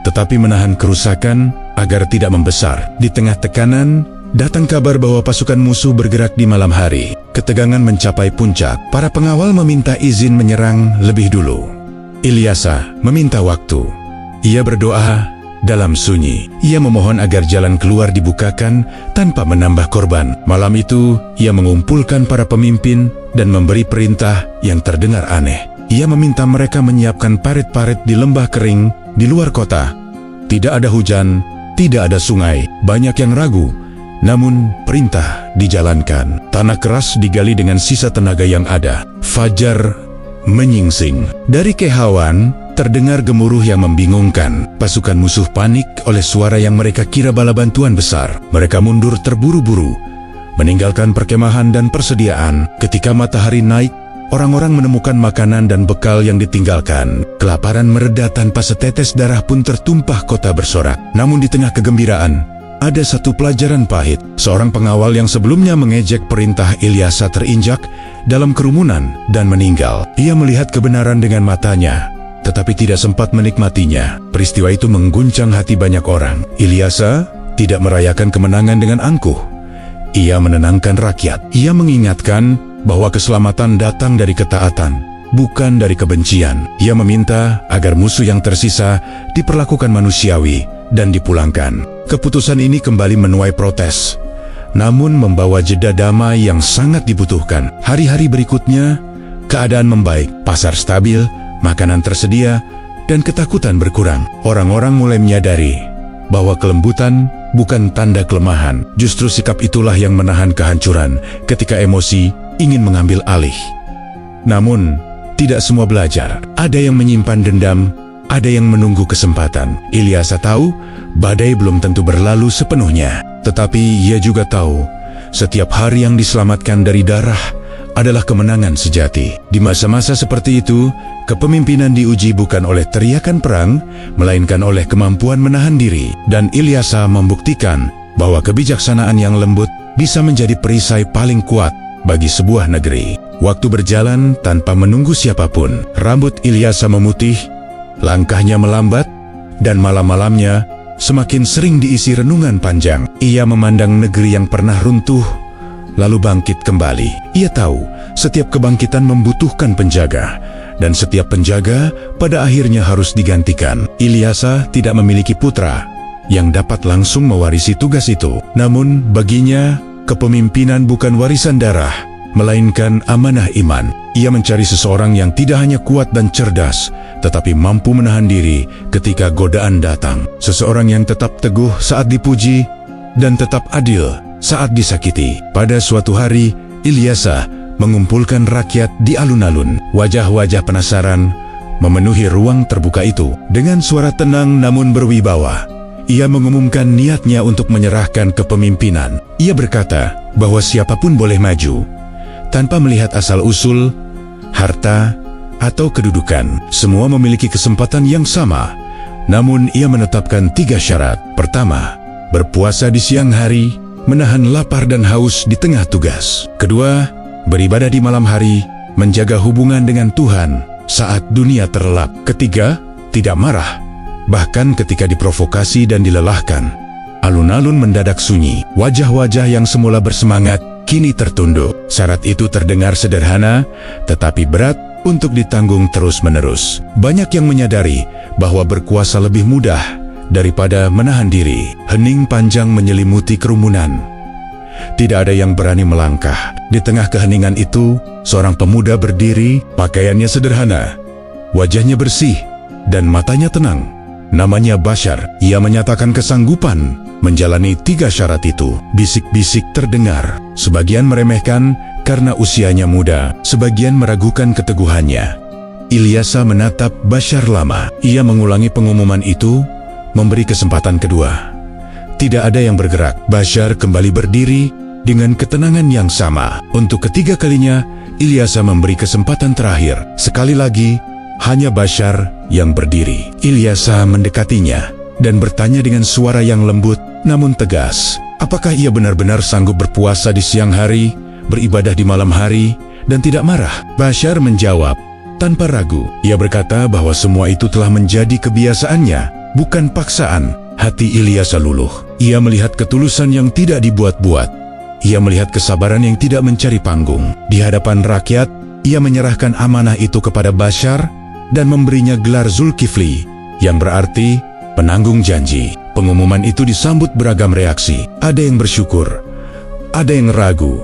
tetapi menahan kerusakan agar tidak membesar. Di tengah tekanan, datang kabar bahwa pasukan musuh bergerak di malam hari. Ketegangan mencapai puncak. Para pengawal meminta izin menyerang lebih dulu. Ilyasa meminta waktu. Ia berdoa dalam sunyi. Ia memohon agar jalan keluar dibukakan tanpa menambah korban. Malam itu, ia mengumpulkan para pemimpin dan memberi perintah yang terdengar aneh. Ia meminta mereka menyiapkan parit-parit di lembah kering di luar kota. Tidak ada hujan, tidak ada sungai, banyak yang ragu. Namun perintah dijalankan. Tanah keras digali dengan sisa tenaga yang ada. Fajar menyingsing. Dari kehauan terdengar gemuruh yang membingungkan. Pasukan musuh panik oleh suara yang mereka kira bala bantuan besar. Mereka mundur terburu-buru, meninggalkan perkemahan dan persediaan. Ketika matahari naik, orang-orang menemukan makanan dan bekal yang ditinggalkan. Kelaparan mereda tanpa setetes darah pun tertumpah kota bersorak. Namun di tengah kegembiraan, ada satu pelajaran pahit. Seorang pengawal yang sebelumnya mengejek perintah Ilyasa terinjak dalam kerumunan dan meninggal. Ia melihat kebenaran dengan matanya, tetapi tidak sempat menikmatinya. Peristiwa itu mengguncang hati banyak orang. Ilyasa tidak merayakan kemenangan dengan angkuh. Ia menenangkan rakyat. Ia mengingatkan bahwa keselamatan datang dari ketaatan, bukan dari kebencian. Ia meminta agar musuh yang tersisa diperlakukan manusiawi dan dipulangkan. Keputusan ini kembali menuai protes, namun membawa jeda damai yang sangat dibutuhkan. Hari-hari berikutnya, keadaan membaik, pasar stabil, makanan tersedia, dan ketakutan berkurang. Orang-orang mulai menyadari bahwa kelembutan bukan tanda kelemahan. Justru sikap itulah yang menahan kehancuran ketika emosi ingin mengambil alih. Namun, tidak semua belajar. Ada yang menyimpan dendam, ada yang menunggu kesempatan. Ilyasa tahu badai belum tentu berlalu sepenuhnya. Tetapi ia juga tahu setiap hari yang diselamatkan dari darah adalah kemenangan sejati. Di masa-masa seperti itu, kepemimpinan diuji bukan oleh teriakan perang, melainkan oleh kemampuan menahan diri. Dan Ilyasa membuktikan bahwa kebijaksanaan yang lembut bisa menjadi perisai paling kuat bagi sebuah negeri. Waktu berjalan tanpa menunggu siapapun. Rambut Ilyasa memutih, langkahnya melambat, dan malam-malamnya semakin sering diisi renungan panjang. Ia memandang negeri yang pernah runtuh, lalu bangkit kembali. Ia tahu setiap kebangkitan membutuhkan penjaga, dan setiap penjaga pada akhirnya harus digantikan. Ilyasa tidak memiliki putra yang dapat langsung mewarisi tugas itu. Namun baginya, kepemimpinan bukan warisan darah, melainkan amanah iman. Ia mencari seseorang yang tidak hanya kuat dan cerdas, tetapi mampu menahan diri ketika godaan datang. Seseorang yang tetap teguh saat dipuji dan tetap adil saat disakiti. Pada suatu hari, Ilyasa mengumpulkan rakyat di alun-alun. Wajah-wajah penasaran memenuhi ruang terbuka itu. Dengan suara tenang namun berwibawa, ia mengumumkan niatnya untuk menyerahkan kepemimpinan. Ia berkata bahwa siapapun boleh maju, tanpa melihat asal-usul, harta, atau kedudukan. Semua memiliki kesempatan yang sama, namun ia menetapkan 3 syarat. Pertama, berpuasa di siang hari, menahan lapar dan haus di tengah tugas. Kedua, beribadah di malam hari, menjaga hubungan dengan Tuhan saat dunia terlelap. Ketiga, tidak marah, bahkan ketika diprovokasi dan dilelahkan. Alun-alun mendadak sunyi. Wajah-wajah yang semula bersemangat kini tertunduk. Syarat itu terdengar sederhana, tetapi berat untuk ditanggung terus-menerus. Banyak yang menyadari bahwa berkuasa lebih mudah daripada menahan diri. Hening panjang menyelimuti kerumunan. Tidak ada yang berani melangkah. Di tengah keheningan itu, seorang pemuda berdiri, pakaiannya sederhana, wajahnya bersih, dan matanya tenang. Namanya Bashar. Ia menyatakan kesanggupan menjalani 3 syarat itu. Bisik-bisik terdengar. Sebagian meremehkan karena usianya muda, sebagian meragukan keteguhannya. Ilyasa menatap Bashar lama. Ia mengulangi pengumuman itu, memberi kesempatan kedua. Tidak ada yang bergerak. Bashar kembali berdiri dengan ketenangan yang sama. Untuk ketiga kalinya, Ilyasa memberi kesempatan terakhir. Sekali lagi, hanya Bashar yang berdiri. Ilyasa mendekatinya dan bertanya dengan suara yang lembut namun tegas, apakah ia benar-benar sanggup berpuasa di siang hari, beribadah di malam hari, dan tidak marah? Bashar menjawab tanpa ragu. Ia berkata bahwa semua itu telah menjadi kebiasaannya, bukan paksaan. Hati Ilyasa luluh. Ia melihat ketulusan yang tidak dibuat-buat. Ia melihat kesabaran yang tidak mencari panggung. Di hadapan rakyat, ia menyerahkan amanah itu kepada Bashar dan memberinya gelar Zulkifli, yang berarti penanggung janji. Pengumuman itu disambut beragam reaksi. Ada yang bersyukur, ada yang ragu,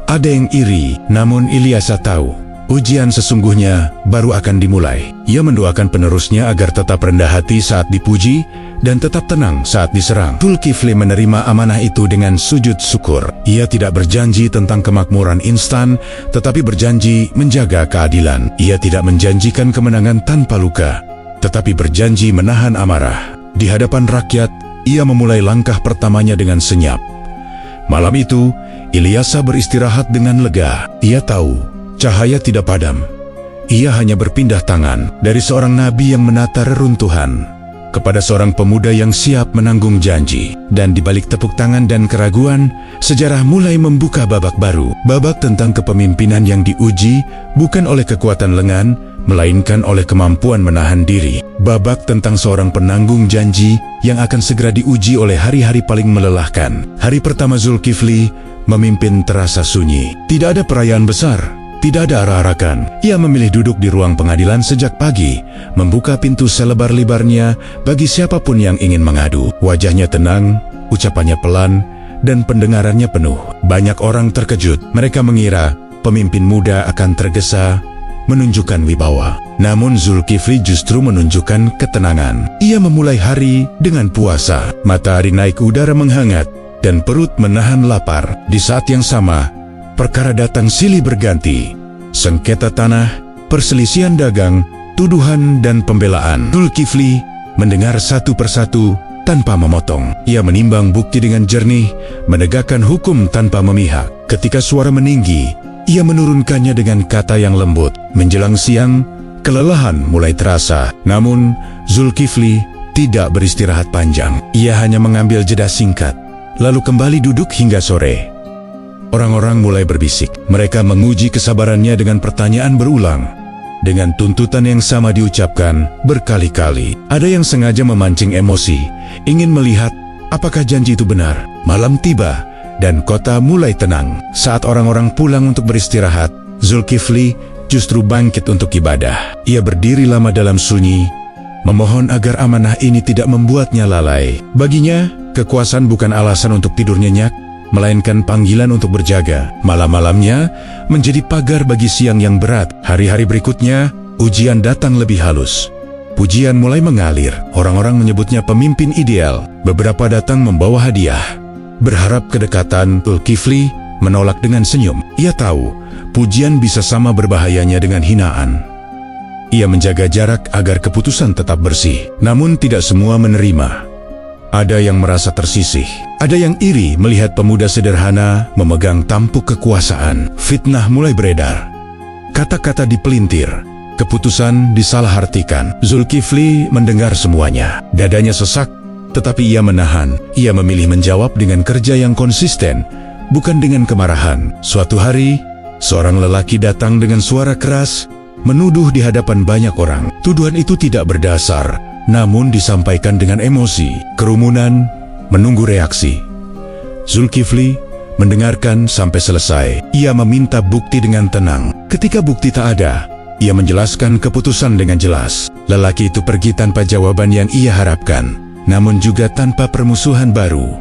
ada yang iri. Namun Ilyasa tahu, ujian sesungguhnya baru akan dimulai. Ia mendoakan penerusnya agar tetap rendah hati saat dipuji dan tetap tenang saat diserang. Zulkifli menerima amanah itu dengan sujud syukur. Ia tidak berjanji tentang kemakmuran instan, tetapi berjanji menjaga keadilan. Ia tidak menjanjikan kemenangan tanpa luka, tetapi berjanji menahan amarah. Di hadapan rakyat, ia memulai langkah pertamanya dengan senyap. Malam itu, Ilyasa beristirahat dengan lega. Ia tahu cahaya tidak padam. Ia hanya berpindah tangan dari seorang nabi yang menata reruntuhan kepada seorang pemuda yang siap menanggung janji. Dan di balik tepuk tangan dan keraguan, sejarah mulai membuka babak baru. Babak tentang kepemimpinan yang diuji bukan oleh kekuatan lengan, melainkan oleh kemampuan menahan diri. Babak tentang seorang penanggung janji yang akan segera diuji oleh hari-hari paling melelahkan. Hari pertama Zulkifli memimpin terasa sunyi. Tidak ada perayaan besar, tidak ada arak-arakan. Ia memilih duduk di ruang pengadilan sejak pagi, membuka pintu selebar-lebarnya bagi siapapun yang ingin mengadu. Wajahnya tenang, ucapannya pelan, dan pendengarannya penuh. Banyak orang terkejut. Mereka mengira pemimpin muda akan tergesa, menunjukkan wibawa. Namun Zulkifli justru menunjukkan ketenangan. Ia memulai hari dengan puasa. Matahari naik, udara menghangat, dan perut menahan lapar. Di saat yang sama, perkara datang silih berganti. Sengketa tanah, perselisihan dagang, tuduhan dan pembelaan. Zulkifli mendengar satu persatu tanpa memotong. Ia menimbang bukti dengan jernih, menegakkan hukum tanpa memihak. Ketika suara meninggi, ia menurunkannya dengan kata yang lembut. Menjelang siang, kelelahan mulai terasa. Namun, Zulkifli tidak beristirahat panjang. Ia hanya mengambil jeda singkat, lalu kembali duduk hingga sore. Orang-orang mulai berbisik. Mereka menguji kesabarannya dengan pertanyaan berulang. dengan tuntutan yang sama diucapkan berkali-kali. Ada yang sengaja memancing emosi, ingin melihat apakah janji itu benar. Malam tiba dan kota mulai tenang. Saat orang-orang pulang untuk beristirahat, Zulkifli justru bangkit untuk ibadah. Ia berdiri lama dalam sunyi, memohon agar amanah ini tidak membuatnya lalai. Baginya, kekuasaan bukan alasan untuk tidur nyenyak, melainkan panggilan untuk berjaga. Malam-malamnya menjadi pagar bagi siang yang berat. Hari-hari berikutnya, ujian datang lebih halus. Pujian mulai mengalir. Orang-orang menyebutnya pemimpin ideal. Beberapa datang membawa hadiah. Berharap kedekatan, Zulkifli menolak dengan senyum. Ia tahu, pujian bisa sama berbahayanya dengan hinaan. Ia menjaga jarak agar keputusan tetap bersih. Namun tidak semua menerima. Ada yang merasa tersisih. Ada yang iri melihat pemuda sederhana memegang tampuk kekuasaan. Fitnah mulai beredar. Kata-kata dipelintir. Keputusan disalahartikan. Zulkifli mendengar semuanya. Dadanya sesak, tetapi ia menahan. Ia memilih menjawab dengan kerja yang konsisten, bukan dengan kemarahan. Suatu hari, seorang lelaki datang dengan suara keras, menuduh di hadapan banyak orang. Tuduhan itu tidak berdasar, namun disampaikan dengan emosi. Kerumunan menunggu reaksi. Zulkifli mendengarkan sampai selesai. Ia meminta bukti dengan tenang. Ketika bukti tak ada, ia menjelaskan keputusan dengan jelas. Lelaki itu pergi tanpa jawaban yang ia harapkan, namun juga tanpa permusuhan baru.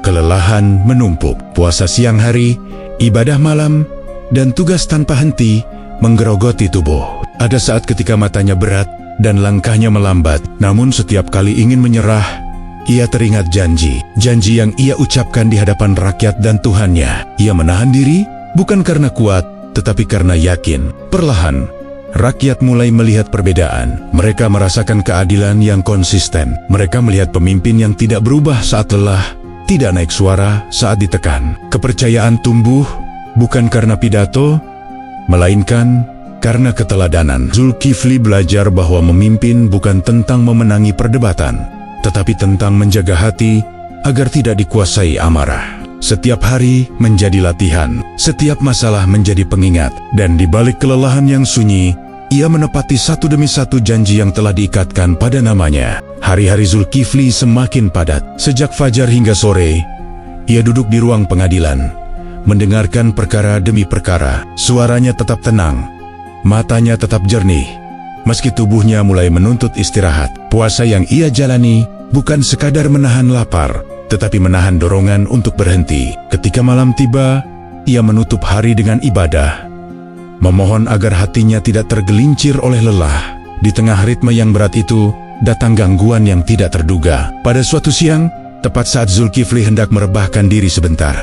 Kelelahan menumpuk. Puasa siang hari, ibadah malam, dan tugas tanpa henti menggerogoti tubuh. Ada saat ketika matanya berat dan langkahnya melambat, namun setiap kali ingin menyerah, ia teringat janji yang ia ucapkan di hadapan rakyat dan Tuhannya. Ia menahan diri, bukan karena kuat, tetapi karena yakin. Perlahan, rakyat mulai melihat perbedaan. Mereka merasakan keadilan yang konsisten. Mereka melihat pemimpin yang tidak berubah saat lelah, tidak naik suara saat ditekan. Kepercayaan tumbuh, bukan karena pidato, melainkan karena keteladanan. Zulkifli belajar bahwa memimpin bukan tentang memenangi perdebatan, tetapi tentang menjaga hati agar tidak dikuasai amarah. Setiap hari menjadi latihan, setiap masalah menjadi pengingat, dan di balik kelelahan yang sunyi, ia menepati satu demi satu janji yang telah diikatkan pada namanya. Hari-hari Zulkifli semakin padat. Sejak fajar hingga sore, ia duduk di ruang pengadilan, mendengarkan perkara demi perkara. Suaranya tetap tenang, matanya tetap jernih, meski tubuhnya mulai menuntut istirahat. Puasa yang ia jalani bukan sekadar menahan lapar, tetapi menahan dorongan untuk berhenti. Ketika malam tiba, ia menutup hari dengan ibadah, memohon agar hatinya tidak tergelincir oleh lelah. Di tengah ritme yang berat itu, datang gangguan yang tidak terduga. Pada suatu siang, tepat saat Zulkifli hendak merebahkan diri sebentar,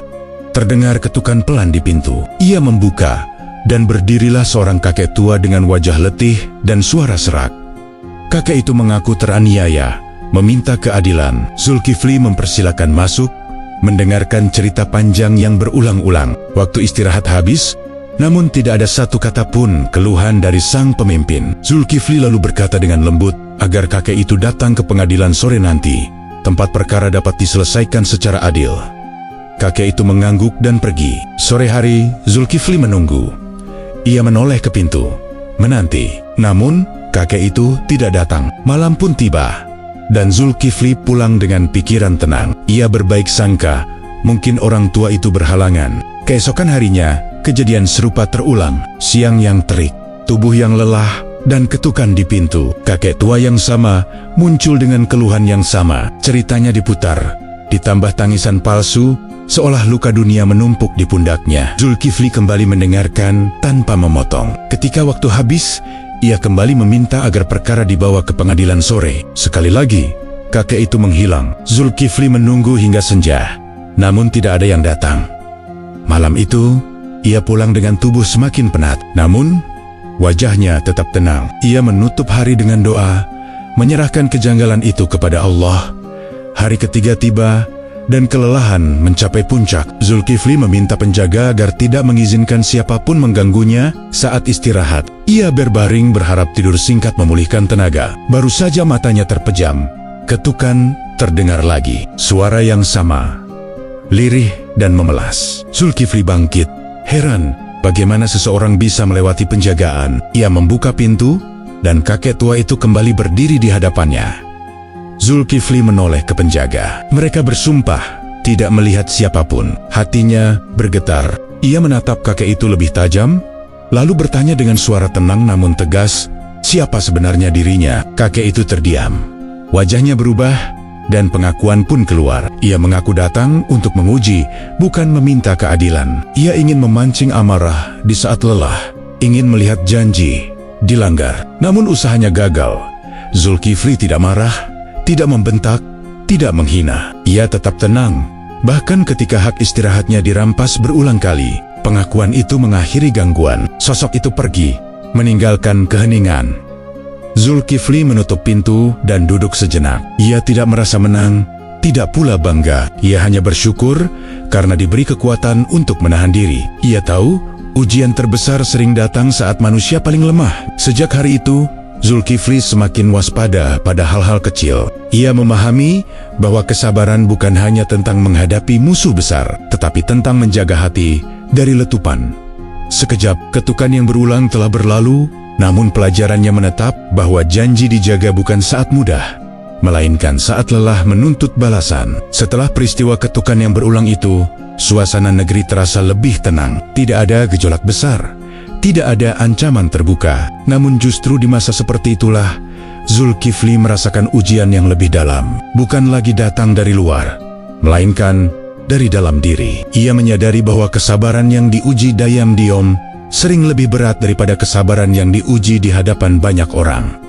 terdengar ketukan pelan di pintu. Ia membuka, dan berdirilah seorang kakek tua dengan wajah letih dan suara serak. Kakek itu mengaku teraniaya, meminta keadilan. Zulkifli mempersilakan masuk, mendengarkan cerita panjang yang berulang-ulang. Waktu istirahat habis, namun tidak ada satu kata pun keluhan dari sang pemimpin. Zulkifli lalu berkata dengan lembut agar kakek itu datang ke pengadilan sore nanti. Tempat perkara dapat diselesaikan secara adil. Kakek itu mengangguk dan pergi. Sore hari, Zulkifli menunggu. Ia menoleh ke pintu, menanti. Namun, kakek itu tidak datang. Malam pun tiba, dan Zulkifli pulang dengan pikiran tenang. Ia berbaik sangka, mungkin orang tua itu berhalangan. Keesokan harinya, kejadian serupa terulang. Siang yang terik, tubuh yang lelah, dan ketukan di pintu. Kakek tua yang sama muncul dengan keluhan yang sama. Ceritanya diputar, ditambah tangisan palsu, seolah luka dunia menumpuk di pundaknya. Zulkifli kembali mendengarkan tanpa memotong. Ketika waktu habis, ia kembali meminta agar perkara dibawa ke pengadilan sore. Sekali lagi, kakek itu menghilang. Zulkifli menunggu hingga senja, namun tidak ada yang datang. Malam itu, ia pulang dengan tubuh semakin penat, namun wajahnya tetap tenang. Ia menutup hari dengan doa, menyerahkan kejanggalan itu kepada Allah. Hari ketiga tiba, dan kelelahan mencapai puncak. Zulkifli meminta penjaga agar tidak mengizinkan siapapun mengganggunya saat istirahat. Ia berbaring berharap tidur singkat memulihkan tenaga. Baru saja matanya terpejam, ketukan terdengar lagi. Suara yang sama, lirih dan memelas. Zulkifli bangkit, heran bagaimana seseorang bisa melewati penjagaan. Ia membuka pintu, dan kakek tua itu kembali berdiri di hadapannya. Zulkifli menoleh ke penjaga. Mereka bersumpah tidak melihat siapapun. Hatinya bergetar. Ia menatap kakek itu lebih tajam, lalu bertanya dengan suara tenang namun tegas, siapa sebenarnya dirinya? Kakek itu terdiam. Wajahnya berubah, dan pengakuan pun keluar. Ia mengaku datang untuk menguji, bukan meminta keadilan. Ia ingin memancing amarah di saat lelah, ingin melihat janji dilanggar. Namun usahanya gagal. Zulkifli tidak marah, tidak membentak, tidak menghina. Ia tetap tenang. Bahkan ketika hak istirahatnya dirampas berulang kali, pengakuan itu mengakhiri gangguan. Sosok itu pergi, meninggalkan keheningan. Zulkifli menutup pintu dan duduk sejenak. Ia tidak merasa menang, tidak pula bangga. Ia hanya bersyukur karena diberi kekuatan untuk menahan diri. Ia tahu, ujian terbesar sering datang saat manusia paling lemah. Sejak hari itu, Zulkifli semakin waspada pada hal-hal kecil. Ia memahami bahwa kesabaran bukan hanya tentang menghadapi musuh besar, tetapi tentang menjaga hati dari letupan. Sekejap, ketukan yang berulang telah berlalu, namun pelajarannya menetap bahwa janji dijaga bukan saat mudah, melainkan saat lelah menuntut balasan. Setelah peristiwa ketukan yang berulang itu, suasana negeri terasa lebih tenang. Tidak ada gejolak besar, tidak ada ancaman terbuka. Namun justru di masa seperti itulah, Zulkifli merasakan ujian yang lebih dalam. Bukan lagi datang dari luar, melainkan dari dalam diri. Ia menyadari bahwa kesabaran yang diuji diam-diam sering lebih berat daripada kesabaran yang diuji di hadapan banyak orang.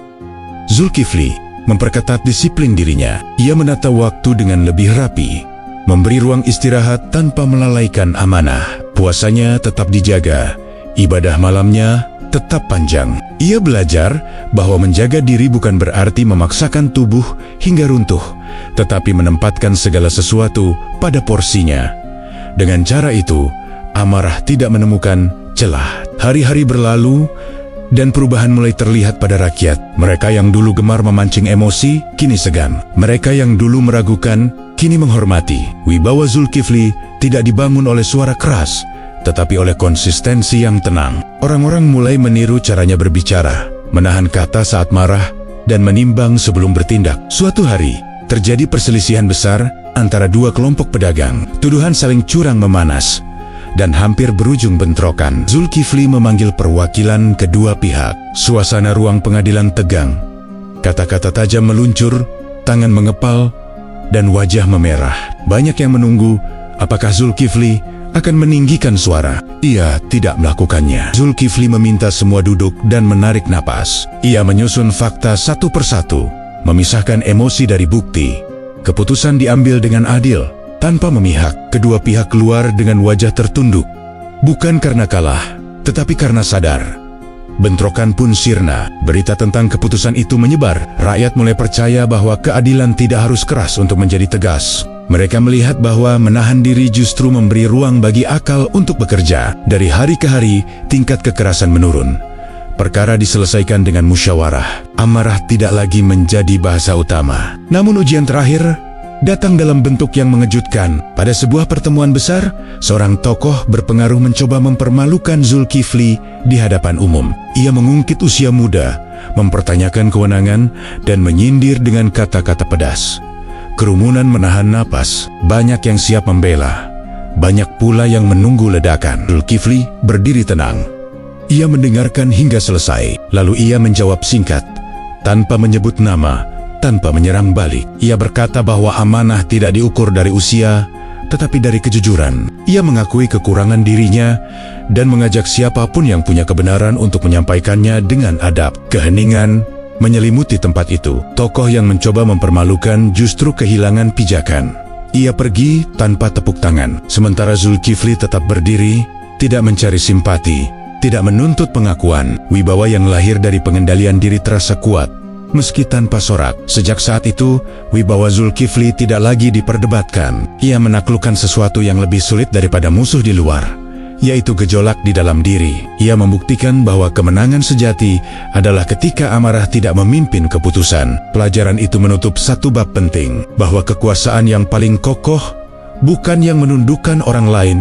Zulkifli memperketat disiplin dirinya. Ia menata waktu dengan lebih rapi, memberi ruang istirahat tanpa melalaikan amanah. Puasanya tetap dijaga, ibadah malamnya tetap panjang. Ia belajar bahwa menjaga diri bukan berarti memaksakan tubuh hingga runtuh, tetapi menempatkan segala sesuatu pada porsinya. Dengan cara itu, amarah tidak menemukan celah. Hari-hari berlalu, dan perubahan mulai terlihat pada rakyat. Mereka yang dulu gemar memancing emosi, kini segan. Mereka yang dulu meragukan, kini menghormati. Wibawa Zulkifli tidak dibangun oleh suara keras, tetapi oleh konsistensi yang tenang. Orang-orang mulai meniru caranya berbicara, menahan kata saat marah, dan menimbang sebelum bertindak. Suatu hari, terjadi perselisihan besar antara dua kelompok pedagang. Tuduhan saling curang memanas, dan hampir berujung bentrokan. Zulkifli memanggil perwakilan kedua pihak. Suasana ruang pengadilan tegang. Kata-kata tajam meluncur, tangan mengepal, dan wajah memerah. Banyak yang menunggu apakah Zulkifli akan meninggikan suara. Ia tidak melakukannya. Zulkifli meminta semua duduk dan menarik napas. Ia menyusun fakta satu persatu, memisahkan emosi dari bukti. Keputusan diambil dengan adil, tanpa memihak. Kedua pihak keluar dengan wajah tertunduk, bukan karena kalah, tetapi karena sadar. Bentrokan pun sirna. Berita tentang keputusan itu menyebar. Rakyat mulai percaya bahwa keadilan tidak harus keras untuk menjadi tegas. Mereka melihat bahwa menahan diri justru memberi ruang bagi akal untuk bekerja. Dari hari ke hari, tingkat kekerasan menurun. Perkara diselesaikan dengan musyawarah. Amarah tidak lagi menjadi bahasa utama. Namun ujian terakhir datang dalam bentuk yang mengejutkan. Pada sebuah pertemuan besar, seorang tokoh berpengaruh mencoba mempermalukan Zulkifli di hadapan umum. Ia mengungkit usia muda, mempertanyakan kewenangan, dan menyindir dengan kata-kata pedas. Kerumunan menahan napas, banyak yang siap membela, banyak pula yang menunggu ledakan. Zulkifli berdiri tenang. Ia mendengarkan hingga selesai, lalu ia menjawab singkat, tanpa menyebut nama, tanpa menyerang balik. Ia berkata bahwa amanah tidak diukur dari usia, tetapi dari kejujuran. Ia mengakui kekurangan dirinya dan mengajak siapapun yang punya kebenaran untuk menyampaikannya dengan adab. Keheningan menyelimuti tempat itu. Tokoh yang mencoba mempermalukan justru kehilangan pijakan. Ia pergi tanpa tepuk tangan, sementara Zulkifli tetap berdiri, tidak mencari simpati, tidak menuntut pengakuan. Wibawa yang lahir dari pengendalian diri terasa kuat, meski tanpa sorak. Sejak saat itu, wibawa Zulkifli tidak lagi diperdebatkan. Ia menaklukkan sesuatu yang lebih sulit daripada musuh di luar, yaitu gejolak di dalam diri. Ia membuktikan bahwa kemenangan sejati adalah ketika amarah tidak memimpin keputusan. Pelajaran itu menutup satu bab penting, bahwa kekuasaan yang paling kokoh bukan yang menundukkan orang lain,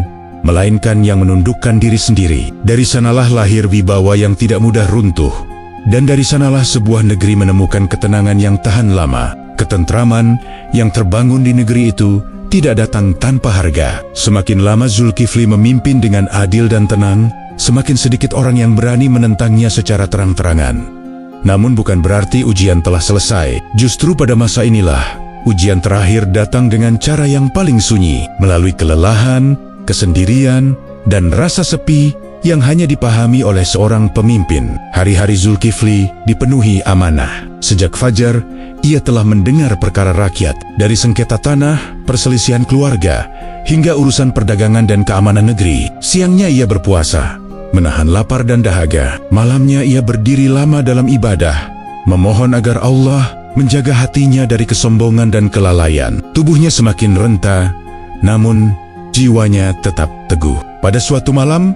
melainkan yang menundukkan diri sendiri. Dari sanalah lahir wibawa yang tidak mudah runtuh. Dan dari sanalah sebuah negeri menemukan ketenangan yang tahan lama. Ketentraman yang terbangun di negeri itu tidak datang tanpa harga. Semakin lama Zulkifli memimpin dengan adil dan tenang, semakin sedikit orang yang berani menentangnya secara terang-terangan. Namun bukan berarti ujian telah selesai. Justru pada masa inilah, ujian terakhir datang dengan cara yang paling sunyi, melalui kelelahan, kesendirian, dan rasa sepi yang hanya dipahami oleh seorang pemimpin. Hari-hari Zulkifli dipenuhi amanah. Sejak fajar, ia telah mendengar perkara rakyat, dari sengketa tanah, perselisihan keluarga, hingga urusan perdagangan dan keamanan negeri. Siangnya ia berpuasa, menahan lapar dan dahaga. Malamnya ia berdiri lama dalam ibadah, memohon agar Allah menjaga hatinya dari kesombongan dan kelalaian. Tubuhnya semakin renta, namun jiwanya tetap teguh. Pada suatu malam,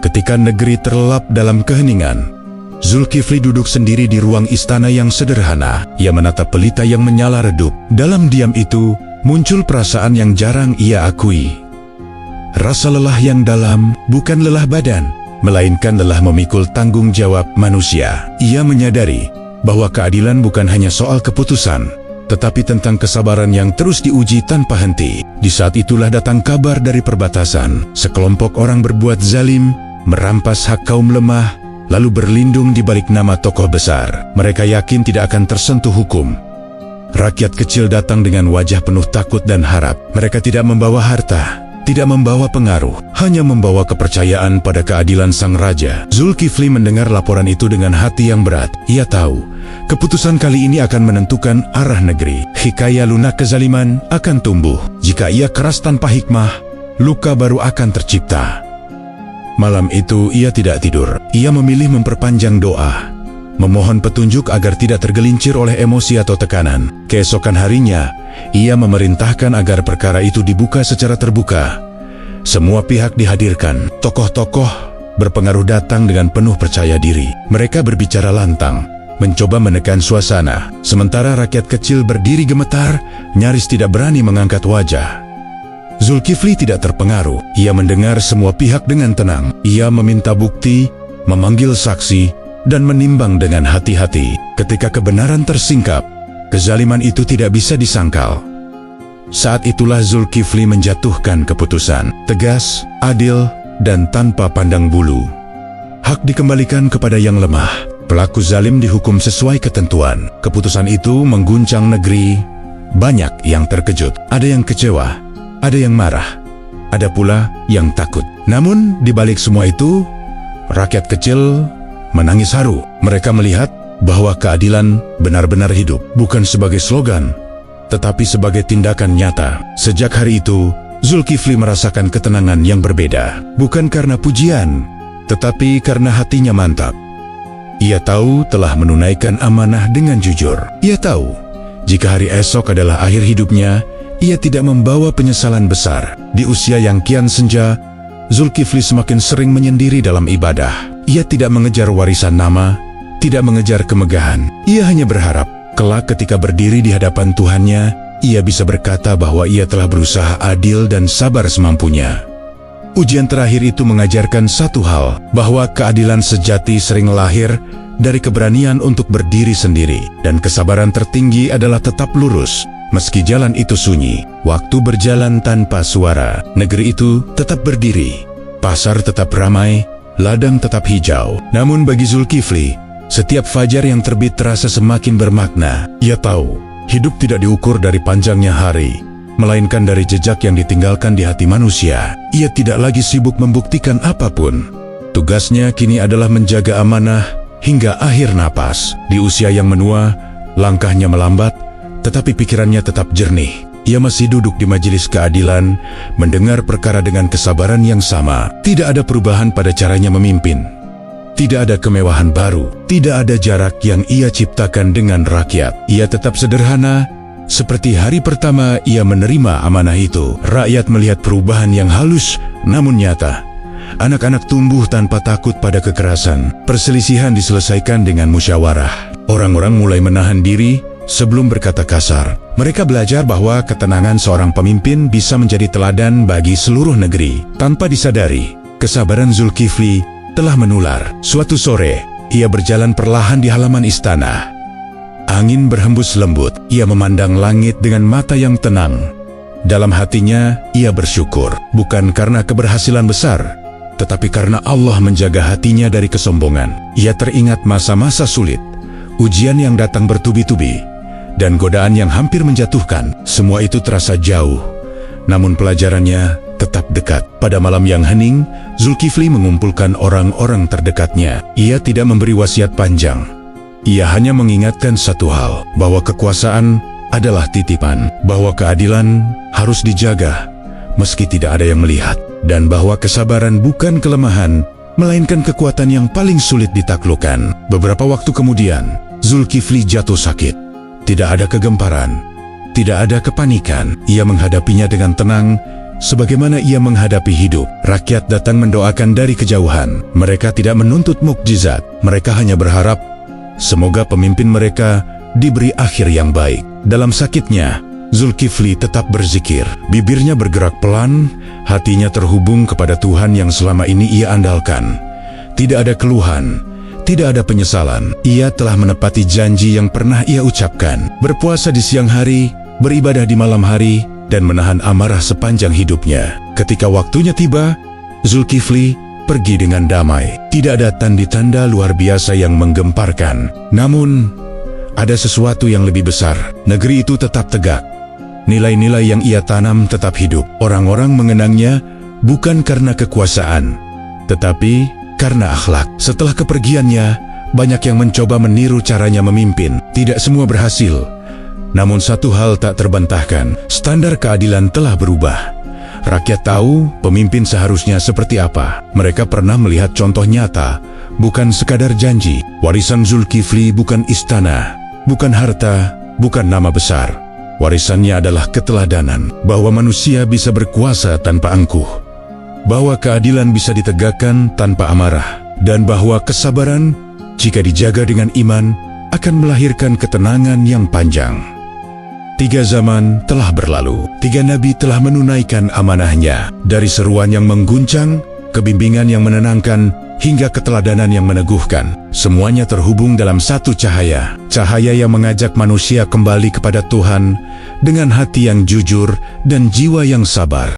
ketika negeri terlelap dalam keheningan, Zulkifli duduk sendiri di ruang istana yang sederhana. Ia menatap pelita yang menyala redup. Dalam diam itu, muncul perasaan yang jarang ia akui. Rasa lelah yang dalam, bukan lelah badan, melainkan lelah memikul tanggung jawab manusia. Ia menyadari bahwa keadilan bukan hanya soal keputusan, tetapi tentang kesabaran yang terus diuji tanpa henti. Di saat itulah datang kabar dari perbatasan. Sekelompok orang berbuat zalim, merampas hak kaum lemah, lalu berlindung di balik nama tokoh besar. Mereka yakin tidak akan tersentuh hukum. Rakyat kecil datang dengan wajah penuh takut dan harap. Mereka tidak membawa harta, tidak membawa pengaruh, hanya membawa kepercayaan pada keadilan sang raja. Zulkifli mendengar laporan itu dengan hati yang berat. Ia tahu, keputusan kali ini akan menentukan arah negeri. Hikayat lunak kezaliman akan tumbuh. Jika ia keras tanpa hikmah, luka baru akan tercipta. Malam itu ia tidak tidur. Ia memilih memperpanjang doa, memohon petunjuk agar tidak tergelincir oleh emosi atau tekanan. Keesokan harinya, ia memerintahkan agar perkara itu dibuka secara terbuka. Semua pihak dihadirkan. Tokoh-tokoh berpengaruh datang dengan penuh percaya diri. Mereka berbicara lantang, mencoba menekan suasana. Sementara rakyat kecil berdiri gemetar, nyaris tidak berani mengangkat wajah. Zulkifli tidak terpengaruh. Ia mendengar semua pihak dengan tenang. Ia meminta bukti, memanggil saksi, dan menimbang dengan hati-hati. Ketika kebenaran tersingkap, kezaliman itu tidak bisa disangkal. Saat itulah Zulkifli menjatuhkan keputusan, tegas, adil, dan tanpa pandang bulu. Hak dikembalikan kepada yang lemah. Pelaku zalim dihukum sesuai ketentuan. Keputusan itu mengguncang negeri. Banyak yang terkejut, ada yang kecewa, ada yang marah, ada pula yang takut. Namun di balik semua itu, rakyat kecil menangis haru. Mereka melihat bahwa keadilan benar-benar hidup, bukan sebagai slogan, tetapi sebagai tindakan nyata. Sejak hari itu, Zulkifli merasakan ketenangan yang berbeda. Bukan karena pujian, tetapi karena hatinya mantap. Ia tahu telah menunaikan amanah dengan jujur. Ia tahu, jika hari esok adalah akhir hidupnya, ia tidak membawa penyesalan besar. Di usia yang kian senja, Zulkifli semakin sering menyendiri dalam ibadah. Ia tidak mengejar warisan nama, tidak mengejar kemegahan. Ia hanya berharap, kelak ketika berdiri di hadapan Tuhannya, ia bisa berkata bahwa ia telah berusaha adil dan sabar semampunya. Ujian terakhir itu mengajarkan satu hal, bahwa keadilan sejati sering lahir dari keberanian untuk berdiri sendiri, dan kesabaran tertinggi adalah tetap lurus. Meski jalan itu sunyi, waktu berjalan tanpa suara, negeri itu tetap berdiri. Pasar tetap ramai, ladang tetap hijau. Namun bagi Zulkifli, setiap fajar yang terbit terasa semakin bermakna. Ia tahu, hidup tidak diukur dari panjangnya hari, melainkan dari jejak yang ditinggalkan di hati manusia. Ia tidak lagi sibuk membuktikan apapun. Tugasnya kini adalah menjaga amanah hingga akhir napas. Di usia yang menua, langkahnya melambat, tetapi pikirannya tetap jernih. Ia masih duduk di majelis keadilan, mendengar perkara dengan kesabaran yang sama. Tidak ada perubahan pada caranya memimpin. Tidak ada kemewahan baru. Tidak ada jarak yang ia ciptakan dengan rakyat. Ia tetap sederhana, seperti hari pertama ia menerima amanah itu. Rakyat melihat perubahan yang halus, namun nyata. Anak-anak tumbuh tanpa takut pada kekerasan. Perselisihan diselesaikan dengan musyawarah. Orang-orang mulai menahan diri, sebelum berkata kasar. Mereka belajar bahwa ketenangan seorang pemimpin bisa menjadi teladan bagi seluruh negeri. Tanpa disadari, kesabaran Zulkifli telah menular. Suatu sore, ia berjalan perlahan di halaman istana. Angin berhembus lembut, ia memandang langit dengan mata yang tenang. Dalam hatinya, ia bersyukur, bukan karena keberhasilan besar, tetapi karena Allah menjaga hatinya dari kesombongan. Ia teringat masa-masa sulit, ujian yang datang bertubi-tubi, dan godaan yang hampir menjatuhkan. Semua itu terasa jauh, namun pelajarannya tetap dekat. Pada malam yang hening, Zulkifli mengumpulkan orang-orang terdekatnya. Ia tidak memberi wasiat panjang. Ia hanya mengingatkan satu hal, bahwa kekuasaan adalah titipan, bahwa keadilan harus dijaga meski tidak ada yang melihat, dan bahwa kesabaran bukan kelemahan, melainkan kekuatan yang paling sulit ditaklukkan. Beberapa waktu kemudian, Zulkifli jatuh sakit. Tidak ada kegemparan, tidak ada kepanikan. Ia menghadapinya dengan tenang, sebagaimana ia menghadapi hidup. Rakyat datang mendoakan dari kejauhan. Mereka tidak menuntut mukjizat, mereka hanya berharap semoga pemimpin mereka diberi akhir yang baik. Dalam sakitnya, Zulkifli tetap berzikir. Bibirnya bergerak pelan, hatinya terhubung kepada Tuhan yang selama ini ia andalkan. Tidak ada keluhan, tidak ada penyesalan. Ia telah menepati janji yang pernah ia ucapkan. Berpuasa di siang hari, beribadah di malam hari, dan menahan amarah sepanjang hidupnya. Ketika waktunya tiba, Zulkifli pergi dengan damai. Tidak ada tanda-tanda luar biasa yang menggemparkan. Namun, ada sesuatu yang lebih besar. Negeri itu tetap tegak. Nilai-nilai yang ia tanam tetap hidup. Orang-orang mengenangnya bukan karena kekuasaan, tetapi karena akhlak. Setelah kepergiannya, banyak yang mencoba meniru caranya memimpin. Tidak semua berhasil. Namun satu hal tak terbantahkan, standar keadilan telah berubah. Rakyat tahu pemimpin seharusnya seperti apa. Mereka pernah melihat contoh nyata, bukan sekadar janji. Warisan Zulkifli bukan istana, bukan harta, bukan nama besar. Warisannya adalah keteladanan, bahwa manusia bisa berkuasa tanpa angkuh, bahwa keadilan bisa ditegakkan tanpa amarah, dan bahwa kesabaran, jika dijaga dengan iman, akan melahirkan ketenangan yang panjang. 3 zaman telah berlalu. 3 nabi telah menunaikan amanahnya. Dari seruan yang mengguncang, kebimbingan yang menenangkan, hingga keteladanan yang meneguhkan. Semuanya terhubung dalam satu cahaya. Cahaya yang mengajak manusia kembali kepada Tuhan dengan hati yang jujur dan jiwa yang sabar.